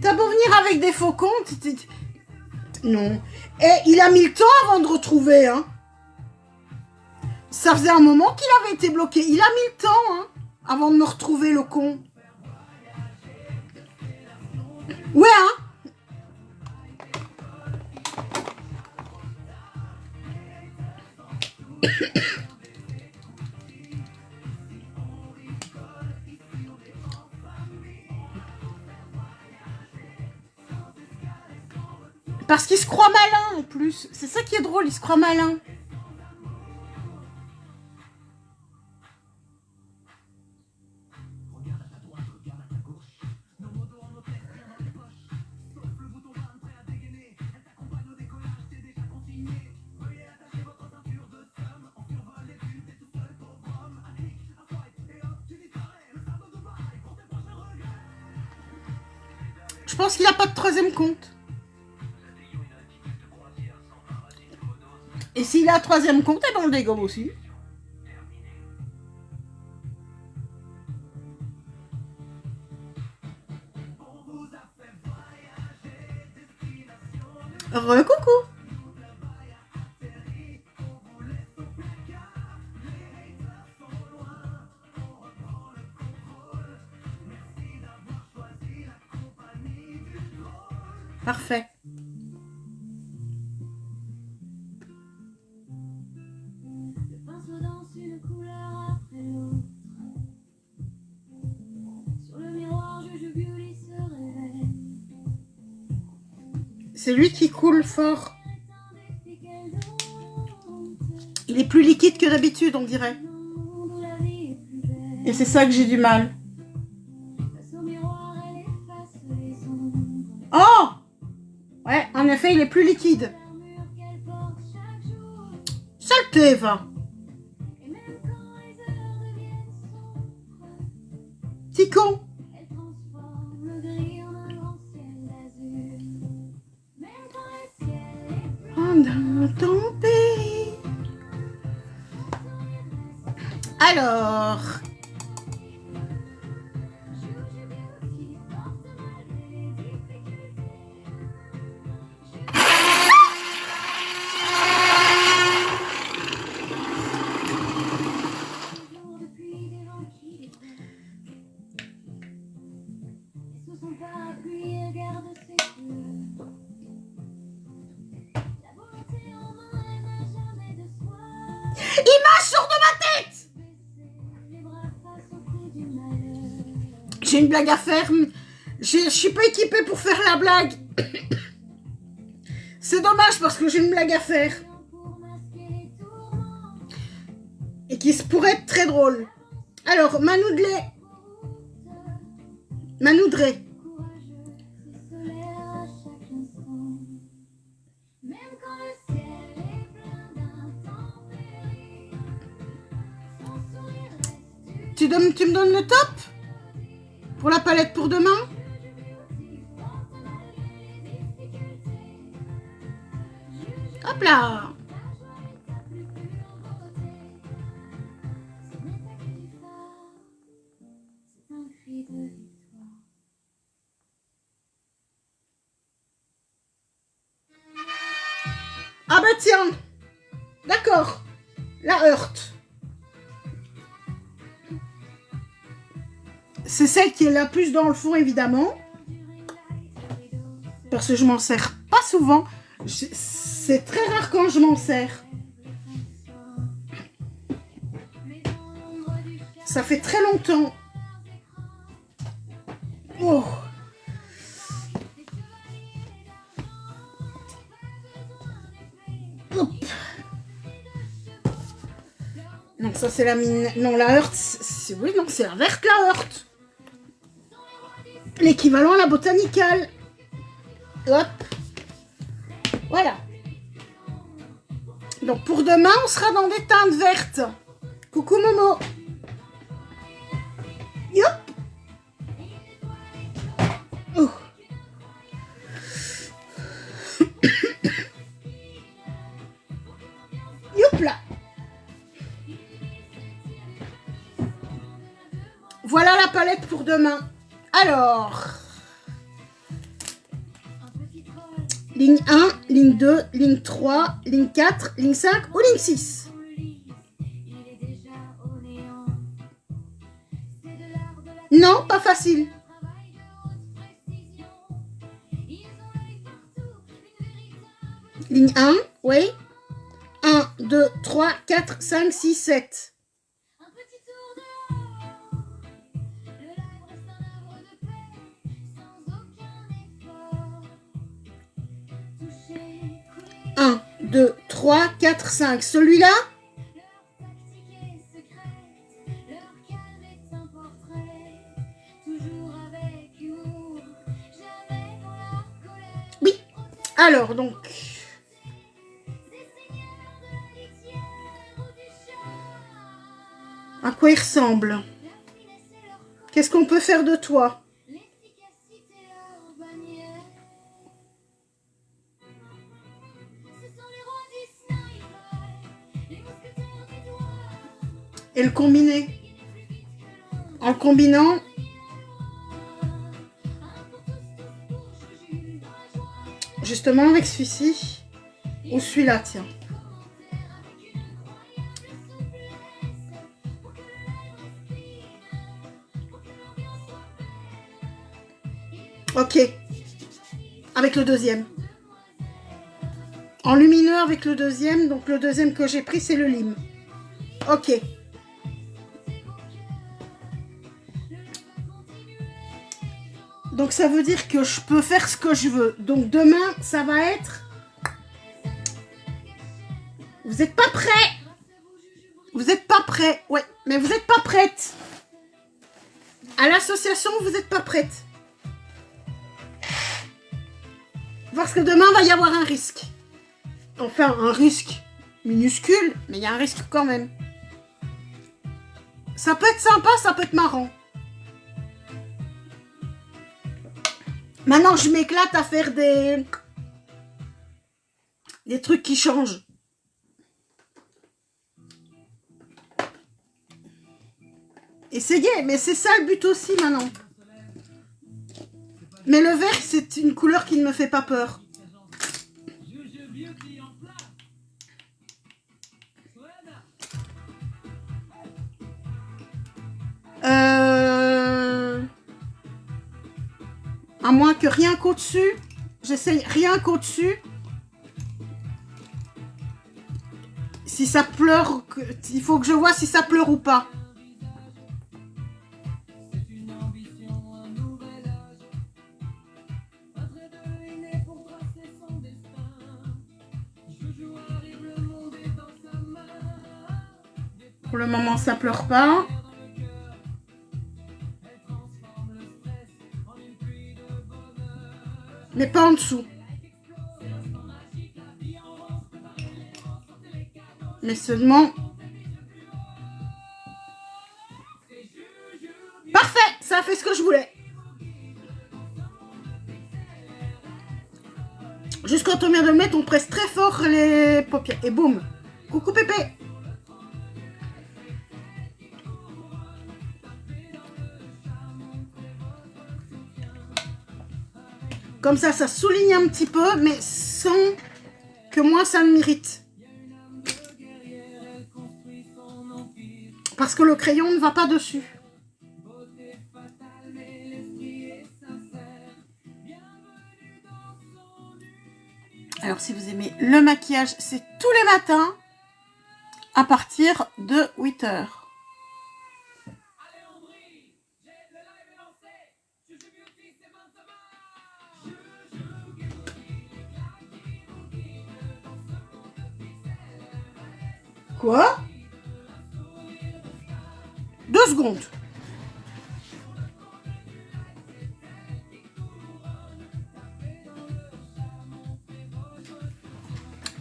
T'as beau venir avec des faux comptes. Non. Et il a mis le temps avant de retrouver, hein. Ça faisait un moment qu'il avait été bloqué. Il a mis le temps, hein, avant de me retrouver, le con. Ouais, hein. Parce qu'il se croit malin, en plus. C'est ça qui est drôle, il se croit malin. Je pense qu'il n'a pas de troisième compte. Et s'il a un troisième compte, eh ben on le dégomme aussi. Recoucou. Parfait. Le pinceau danse une couleur après l'autre. Sur le miroir, Juju Beauty se réveille. C'est lui qui coule fort. Il est plus liquide que d'habitude, on dirait. Et c'est ça que j'ai du mal. Oh! Ouais, en effet, il est plus liquide. Saleté, va. Petit con. Oh, dans ton pays. Alors... la tête. J'ai une blague à faire. Je suis pas équipée pour faire la blague. C'est dommage parce que j'ai une blague à faire. Et qui pourrait être très drôle. Alors, Manoudré. Tu me donnes le top pour la palette pour demain? Hop là. Ah bah tiens. D'accord. La heurte. C'est celle qui est la plus dans le fond, évidemment. Parce que je m'en sers pas souvent. C'est très rare quand je m'en sers. Ça fait très longtemps. Oh. Hop. Non, ça c'est la mine. Non, la heurte. Oui, non, c'est la verte, la heurte. L'équivalent à la botanicale. Hop. Voilà. Donc pour demain, on sera dans des teintes vertes. Coucou Momo. Yop. Oh. Yop là. Voilà la palette pour demain. Alors, ligne 1, ligne 2, ligne 3, ligne 4, ligne 5 ou ligne 6. Non, pas facile. Ligne 1, oui. 1, 2, 3, 4, 5, 6, 7. Un, 2, 3, 4, 5. Celui-là? Oui. Alors, donc. À quoi il ressemble? Qu'est-ce qu'on peut faire de toi? Et le combiner. En le combinant. Justement avec celui-ci. Ou celui-là, tiens. Ok. Avec le deuxième. En lumineux avec le deuxième. Donc le deuxième que j'ai pris, c'est le lime. Ok. Donc ça veut dire que je peux faire ce que je veux. Donc demain, ça va être... Vous n'êtes pas prêts? Vous n'êtes pas prêts? Ouais, mais vous n'êtes pas prêtes. À l'association, vous n'êtes pas prêtes. Parce que demain, va y avoir un risque. Enfin, un risque minuscule, mais il y a un risque quand même. Ça peut être sympa, ça peut être marrant. Maintenant, je m'éclate à faire des trucs qui changent. Essayez, mais c'est ça le but aussi maintenant. Mais le vert, c'est une couleur qui ne me fait pas peur. À moins que rien qu'au-dessus. J'essaye rien qu'au-dessus. Si ça pleure, il faut que je vois si ça pleure ou pas. Pour le moment, ça pleure pas. Mais pas en dessous. Mais seulement... Parfait, ça a fait ce que je voulais. Juste quand on vient de le mettre, on presse très fort les paupières. Et boum. Coucou Pépé. Comme ça souligne un petit peu, mais sans que moi, ça m'irrite. Parce que le crayon ne va pas dessus. Alors, si vous aimez le maquillage, c'est tous les matins à partir de 8 h. Quoi? 2 secondes.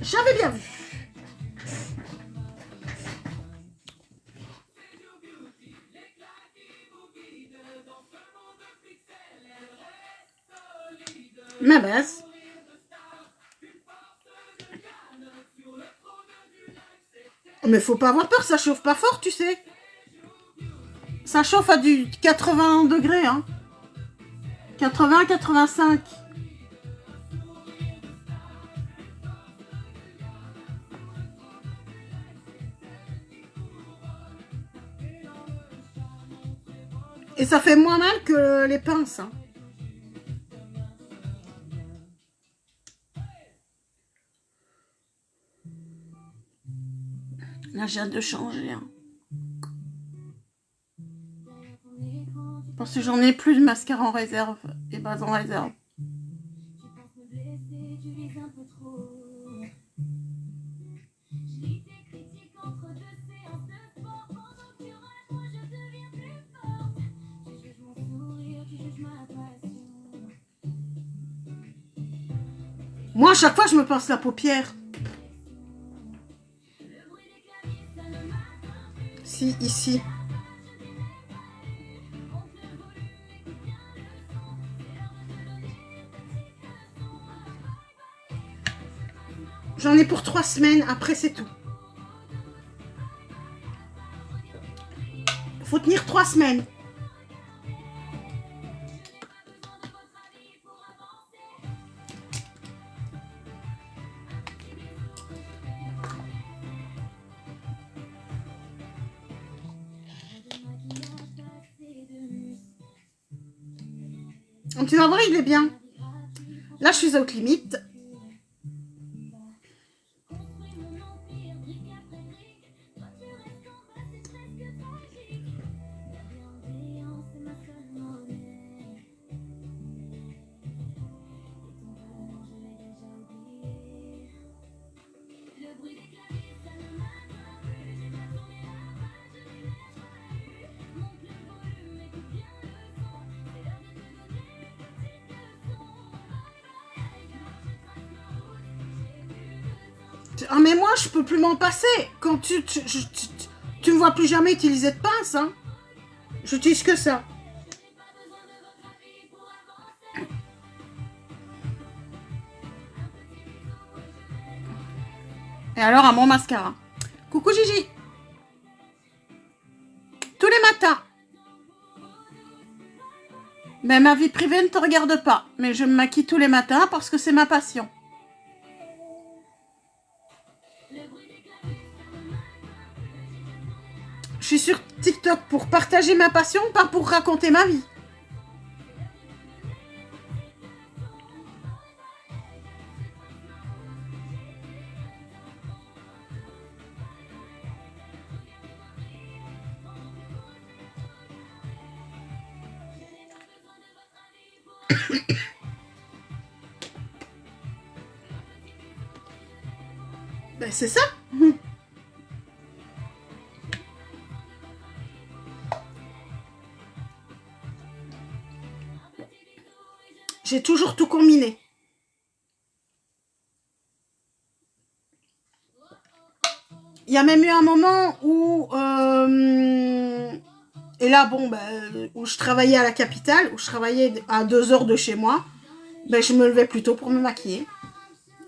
J'avais bien vu. Ma base. Mais faut pas avoir peur, ça chauffe pas fort, tu sais. Ça chauffe à du 80 degrés, hein. 80, 85. Et ça fait moins mal que les pinces, hein. Là, j'ai hâte de changer, hein. Parce que j'en ai plus de mascara en réserve et base en réserve. Moi, à chaque fois, je me pince la paupière. Si, ici. J'en ai pour 3 semaines, après c'est tout. Faut tenir 3 semaines. Tu vas voir, il est bien. Là, je suis à haute limite. Ah mais moi je peux plus m'en passer. Quand tu me vois plus jamais utiliser de pince, hein. J'utilise que ça. Et alors à mon mascara. Coucou Gigi. Tous les matins. Mais ma vie privée ne te regarde pas. Mais je me maquille tous les matins parce que c'est ma passion. Je suis sur TikTok pour partager ma passion, pas pour raconter ma vie. Ben, c'est ça. J'ai toujours tout combiné. Il y a même eu un moment où... et là, bon, ben, où je travaillais à la capitale, où je travaillais à 2 heures de chez moi, ben, je me levais plus tôt pour me maquiller.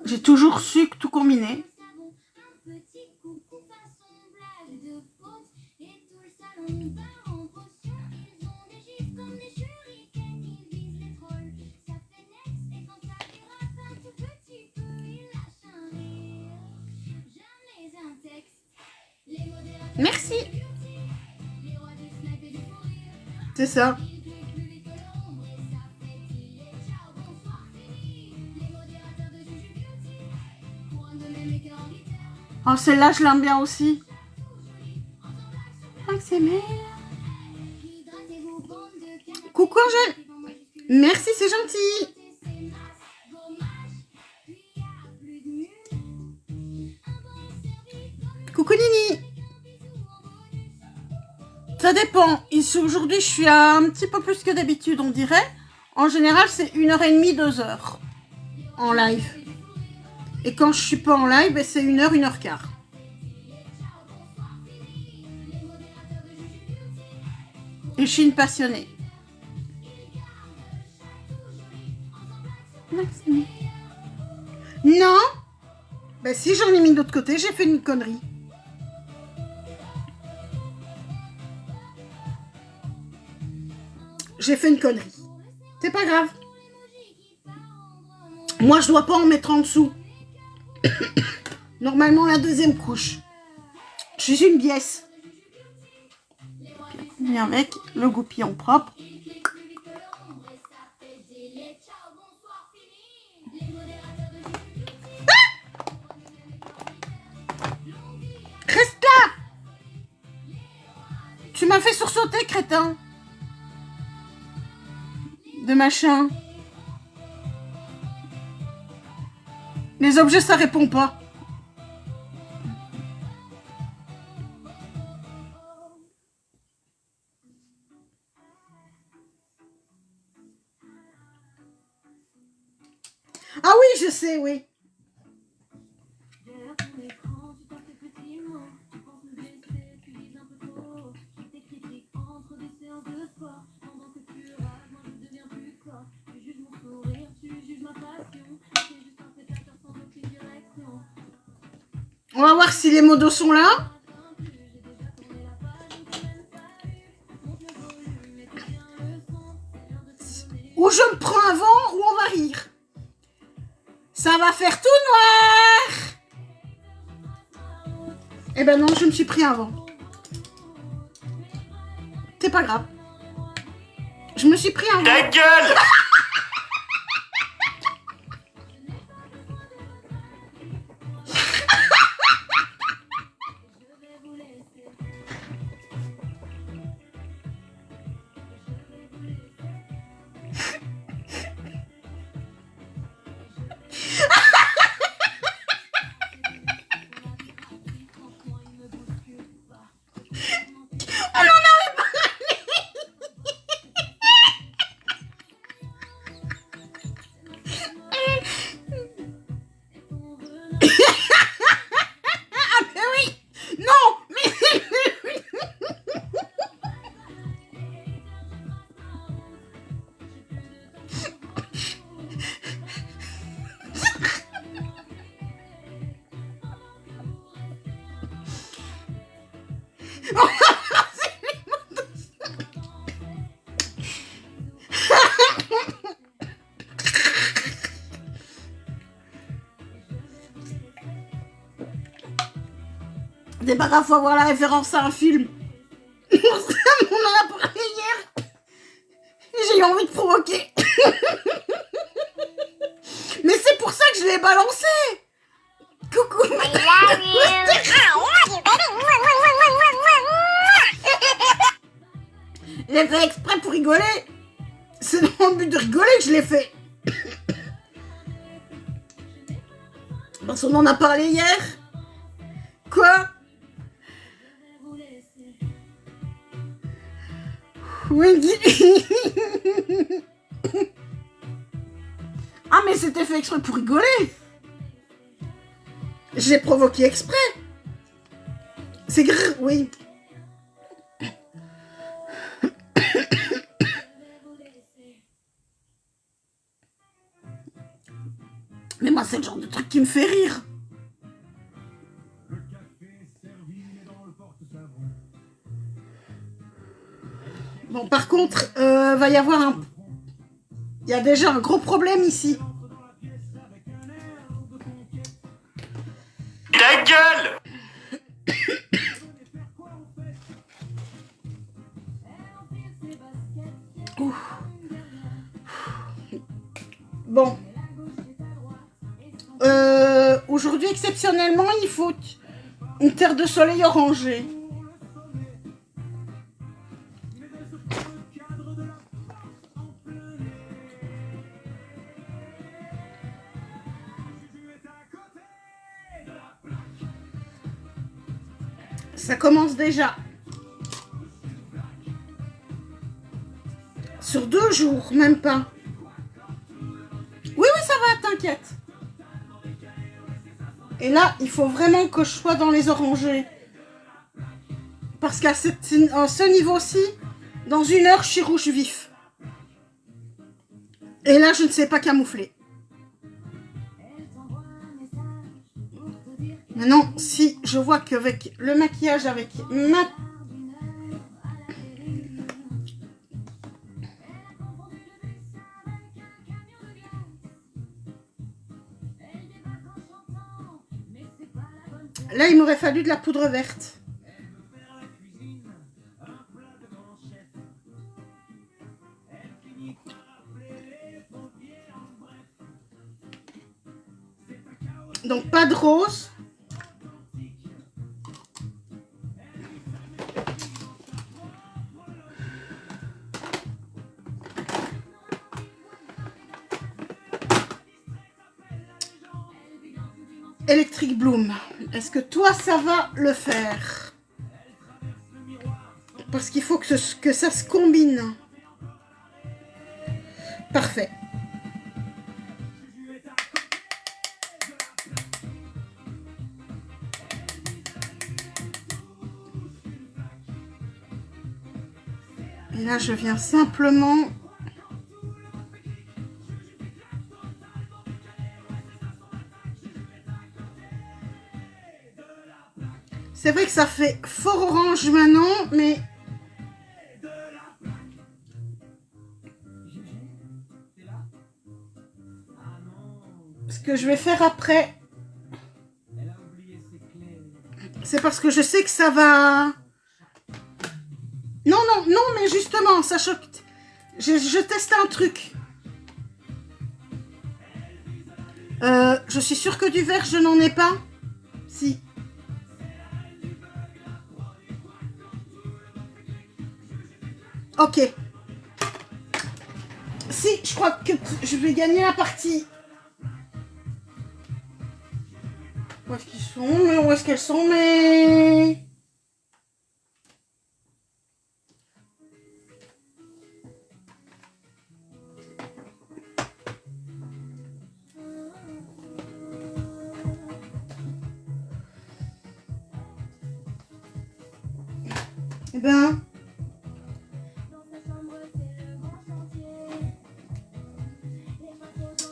J'ai toujours su que tout combiner. Un petit coucou façon blague de faute et tout le salon part en potion. Ils ont des gifs comme des shurikens, ils visent les trolls. Ça fait next et quand ça dérape un tout petit peu, ils lâchent un rire. Jamais un texte. Les modérateurs Merci. de beauty, les rois du snipe et du fou rire. C'est ça. Ils cliquent plus vite que l'ombre et ça fait filer. Ciao, bonsoir, fini. Les modérateurs de Juju Beauty, couronne de mes makers en guitare. Oh, celle-là, je l'aime bien aussi. ASMR. Coucou Angèle. Merci, c'est gentil. Coucou Nini. Ça dépend. Ici, aujourd'hui, je suis à un petit peu plus que d'habitude, on dirait. En général, c'est 1h30, 2 heures en live. Et quand je suis pas en live, ben, c'est 1h, 1h15. Et je suis une passionnée. Non. Ben si, j'en ai mis de l'autre côté, j'ai fait une connerie. J'ai fait une connerie. C'est pas grave. Moi, je dois pas en mettre en dessous. Normalement, la deuxième couche. Je suis une biesse. Puis, avec le goupillon propre. Reste là! Tu m'as fait sursauter, crétin. De machin. Les objets, ça répond pas. Ah oui, je sais, oui. Derrière ton écran, tu tapes tes petits mots. Tu penses me blesser, tu vises un peu trop. Tu tes critiques entre des séances de sport. Pendant que tu rages, moi je deviens plus fort. Tu juges mon sourire, tu juges ma passion. C'est juste un spectateur sans aucune direction. On va voir si les modos sont là. Attends plus, j'ai déjà tourné la page, on t'a même pas eu. Monte le volume et tiens le son. C'est l'heure de te donner. Ou je me prends avant, ou on va rire. Ça va faire tout noir. Eh ben non, je me suis pris avant. C'est pas grave. Je me suis pris avant. Ta gueule! Je vais vous laisser. Franchement, il me bouscule pas. On en avait parlé. Ah mais oui. Non, mais... C'est pas grave, faut avoir la référence à un film. On en a parlé hier. J'ai eu envie de provoquer. Mais c'est pour ça que je l'ai balancé. Coucou. I love you. I love you, baby. Mwah, mwah, mwah, mwah, mwah, mwah, mwah. J'ai fait exprès pour rigoler. c'est dans le but de rigoler que je l'ai fait. Parce qu'on en a parlé hier. Quoi? Wendy. Ah, mais c'était fait exprès pour rigoler. J'ai provoqué exprès. C'est grrr, oui. Mais moi, c'est le genre de truc qui me fait rire. Bon, par contre, va y avoir un... Il y a déjà un gros problème ici. Ta gueule! Ouf. Bon. Aujourd'hui, exceptionnellement, il faut une terre de soleil orangée. Ça commence déjà. Sur 2 jours, même pas. Oui, ça va, t'inquiète. Et là, il faut vraiment que je sois dans les orangés. Parce qu'à ce niveau-ci, dans 1 heure, je suis rouge vif. Et là, je ne sais pas camoufler. Maintenant, si je vois qu'avec le maquillage, avec ma... Là, il m'aurait fallu de la poudre verte. Donc, pas de rose. Electric Bloom. Est-ce que toi, ça va le faire? Parce qu'il faut que ça se combine. Parfait. Et là, je viens simplement... C'est vrai que ça fait fort orange maintenant, mais... Ce que je vais faire après... C'est parce que je sais que ça va... Non, mais justement, ça choque. Je teste un truc. Je suis sûre que du vert, je n'en ai pas. Si. Ok. Si, je crois que je vais gagner la partie. Où est-ce qu'ils sont? Mais où est-ce qu'elles sont? Mais... Eh ben...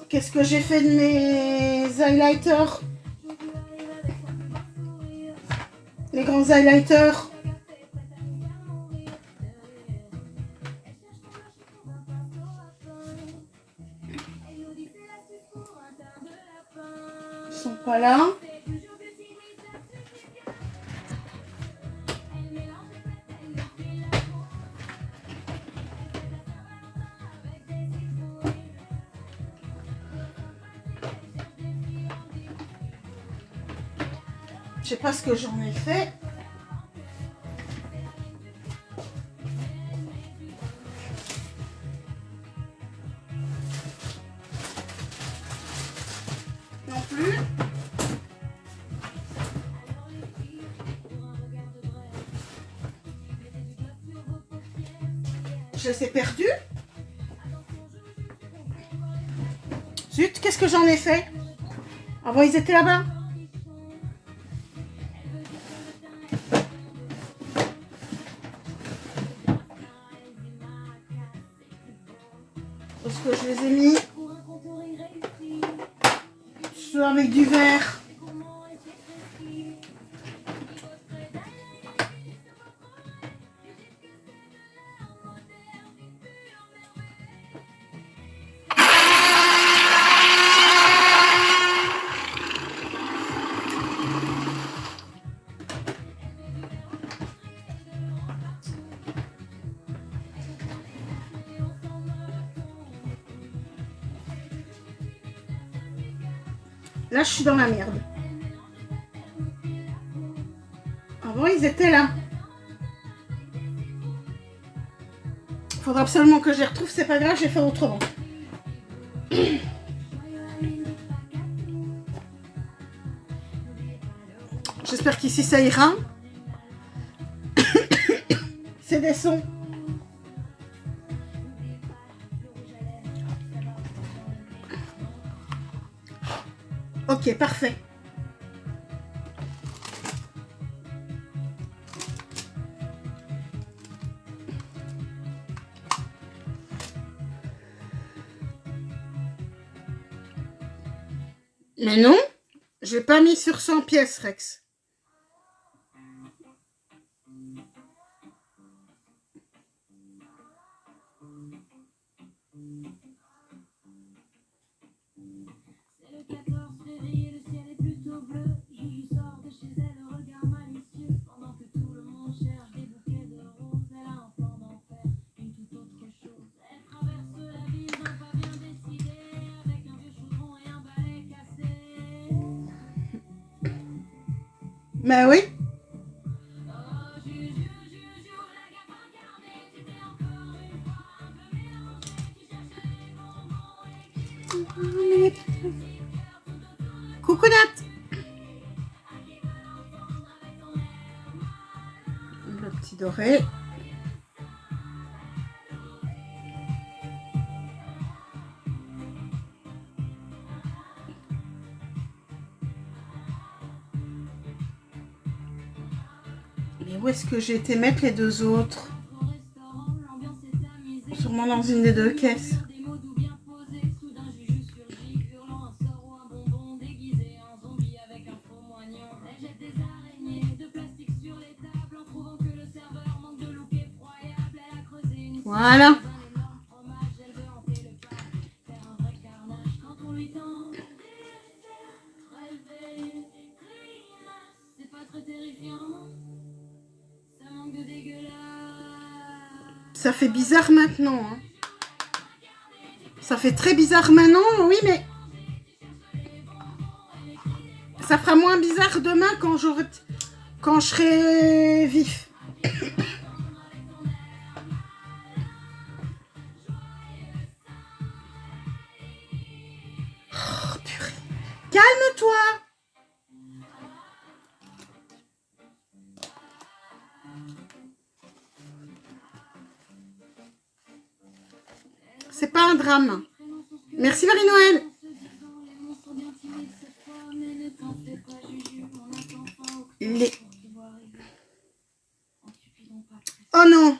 Qu'est-ce que j'ai fait de mes highlighters? Les grands highlighters. Ils sont pas là. Je sais pas ce que j'en ai fait. plus. Je les ai perdus. Zut, qu'est-ce que j'en ai fait? Avant, ils étaient là-bas. Parce que je les ai mis ceux avec du vert. Là, je suis dans la merde. Avant, ils étaient là. Faudra absolument que je les retrouve. C'est pas grave, je vais faire autrement. J'espère qu'ici, ça ira. C'est des sons. Ok, parfait. Mais non, j'ai pas mis sur 100 pièces, Rex. C'est le 14 février, le ciel est plutôt bleu. Juju sort de chez elle, le regard malicieux. Pendant que tout le monde cherche des bouquets de roses, elle a un plan d'enfer, une toute autre chose. Elle traverse la ville d'un pas bien décidé, avec un vieux chaudron et un balai cassé. Mais oui. Oh, Juju, Juju, la gaffe incarnée, tu t'es encore une fois un peu mélangée. Tu cherches les bonbons et Coucou Nat. Le petit doré. Mais où est-ce que j'ai été mettre les deux autres? au restaurant, l'ambiance est amusée. Sûrement dans une des deux caisses. Des mots doux bien posés, soudain Juju surgit, hurlant un sort ou un bonbon déguisé en zombie avec un faux moignon. Elle jette des araignées de plastique sur les tables en trouvant que le serveur manque de look effroyable. Elle a creusé une Voilà. un énorme fromage, elle veut hanter le parc, faire un vrai carnage. Quand on lui tend des rêver, grimace, c'est pas très terrifiant, ça manque de dégueulasse. Ça fait bizarre maintenant. Hein. Ça fait très bizarre maintenant, oui, mais ça fera moins bizarre demain quand je serai vif. Oh, purée. Calme-toi. C'est pas un drame. Merci Marie-Noël. Les... Oh non.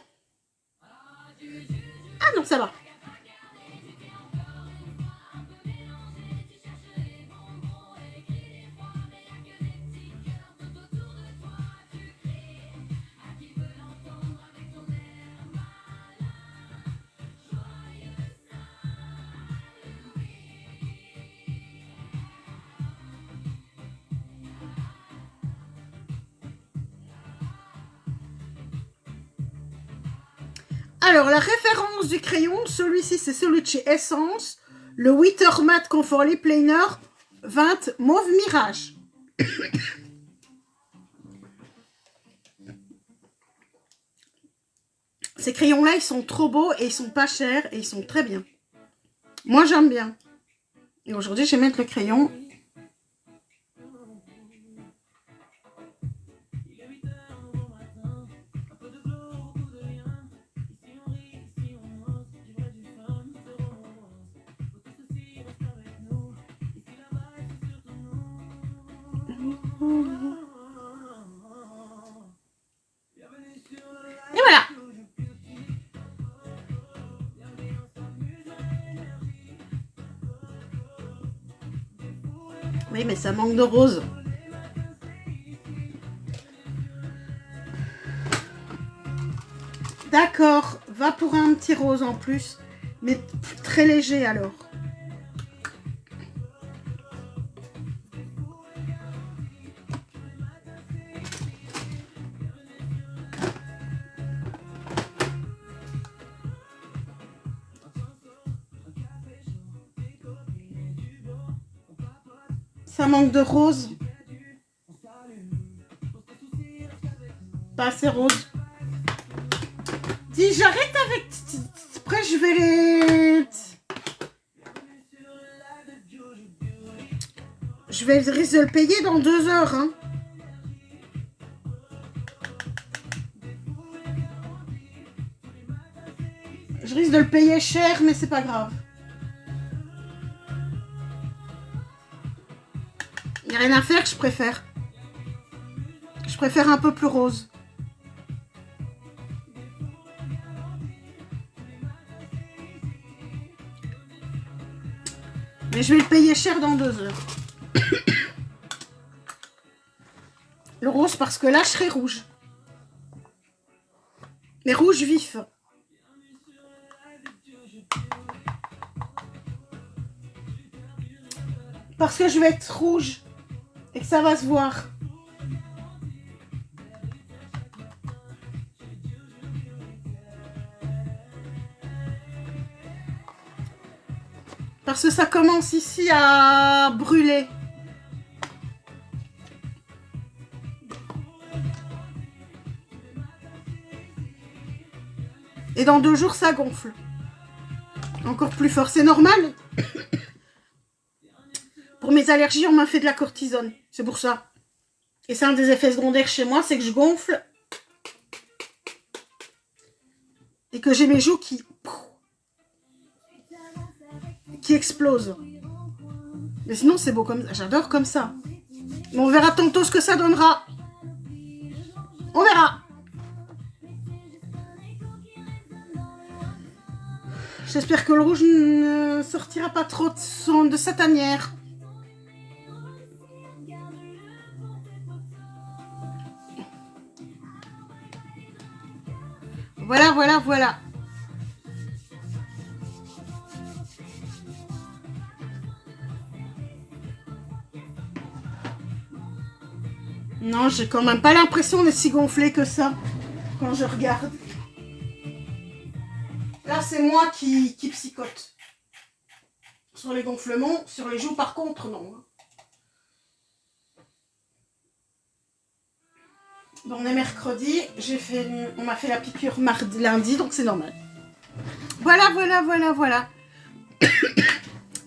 Ah non, ça va. Alors, la référence du crayon, celui-ci, c'est celui de chez Essence, le Witter Matte Comfort Lip Liner 20 Mauve Mirage. Ces crayons-là, ils sont trop beaux et ils sont pas chers et ils sont très bien. Moi, j'aime bien. Et aujourd'hui, je vais mettre le crayon Et voilà. Oui, mais ça manque de rose. D'accord, va pour un petit rose en plus, mais très léger alors. Ça manque de rose. Pas assez rose. Dis, j'arrête avec... Après, je vais les... Je vais risque de le payer dans 2 heures. Hein. Je risque de le payer cher, mais c'est pas grave. Il n'y a rien à faire, je préfère. Je préfère un peu plus rose. Mais je vais le payer cher dans 2 heures. Le rose, parce que là, je serai rouge. Mais rouge vif. Parce que je vais être rouge. Et que ça va se voir. Parce que ça commence ici à brûler. Et dans 2 jours, ça gonfle. Encore plus fort. C'est normal. Pour mes allergies, on m'a fait de la cortisone. C'est pour ça. Et c'est un des effets secondaires chez moi, c'est que je gonfle. Et que j'ai mes joues qui explosent. Mais sinon, c'est beau comme ça. J'adore comme ça. Mais on verra tantôt ce que ça donnera. On verra. J'espère que le rouge ne sortira pas trop de sa tanière. Voilà, voilà, voilà. Non, j'ai quand même pas l'impression d'être si gonflée que ça quand je regarde. Là, c'est moi qui psychote. Sur les gonflements, sur les joues, par contre, non. Bon, on est mercredi, on m'a fait la piqûre lundi, donc c'est normal. Voilà, voilà, voilà, voilà.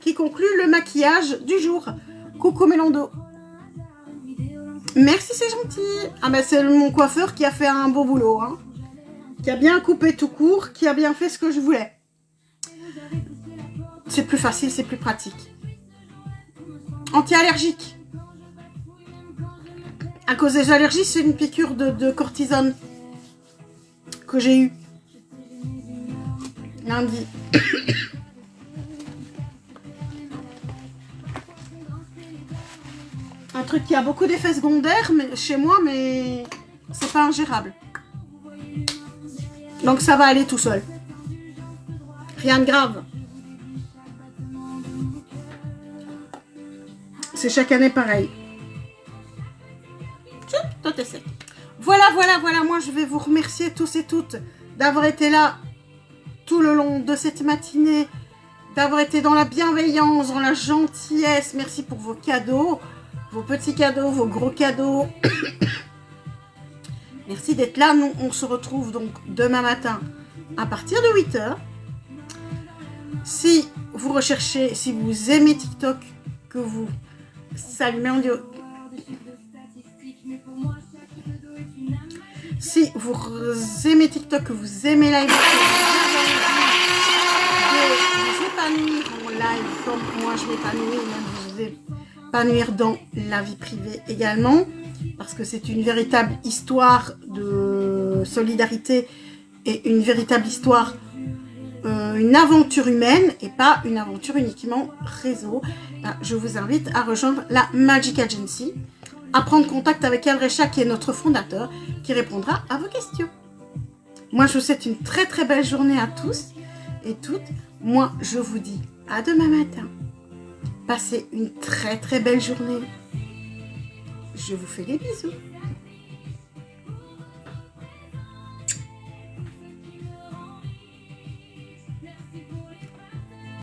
Qui conclut le maquillage du jour. Coucou Mélando. Merci, c'est gentil. Ah ben c'est mon coiffeur qui a fait un beau boulot, hein. Qui a bien coupé tout court, qui a bien fait ce que je voulais. C'est plus facile, c'est plus pratique. Anti-allergique. À cause des allergies, c'est une piqûre de cortisone que j'ai eue lundi. Un truc qui a beaucoup d'effets secondaires chez moi, mais c'est pas ingérable. Donc ça va aller tout seul. Rien de grave. C'est chaque année pareil. Tout est sec. Voilà, voilà, voilà. Moi, je vais vous remercier tous et toutes d'avoir été là tout le long de cette matinée, d'avoir été dans la bienveillance, dans la gentillesse. Merci pour vos cadeaux, vos petits cadeaux, vos gros cadeaux. Merci d'être là. Nous, on se retrouve donc demain matin à partir de 8 h. Si vous recherchez, si vous aimez TikTok, que vous s'allumez en dieu. Si vous aimez TikTok, que vous aimez live, de vous épanouir en live comme moi je m'épanouis, même s'épanouir dans la vie privée également, parce que c'est une véritable histoire de solidarité et une véritable histoire, une aventure humaine et pas une aventure uniquement réseau. Là, je vous invite à rejoindre la Magic Agency, à prendre contact avec Alrecha qui est notre fondateur, qui répondra à vos questions. Moi, je vous souhaite une très très belle journée à tous et toutes. Moi, je vous dis à demain matin. Passez une très très belle journée. Je vous fais des bisous.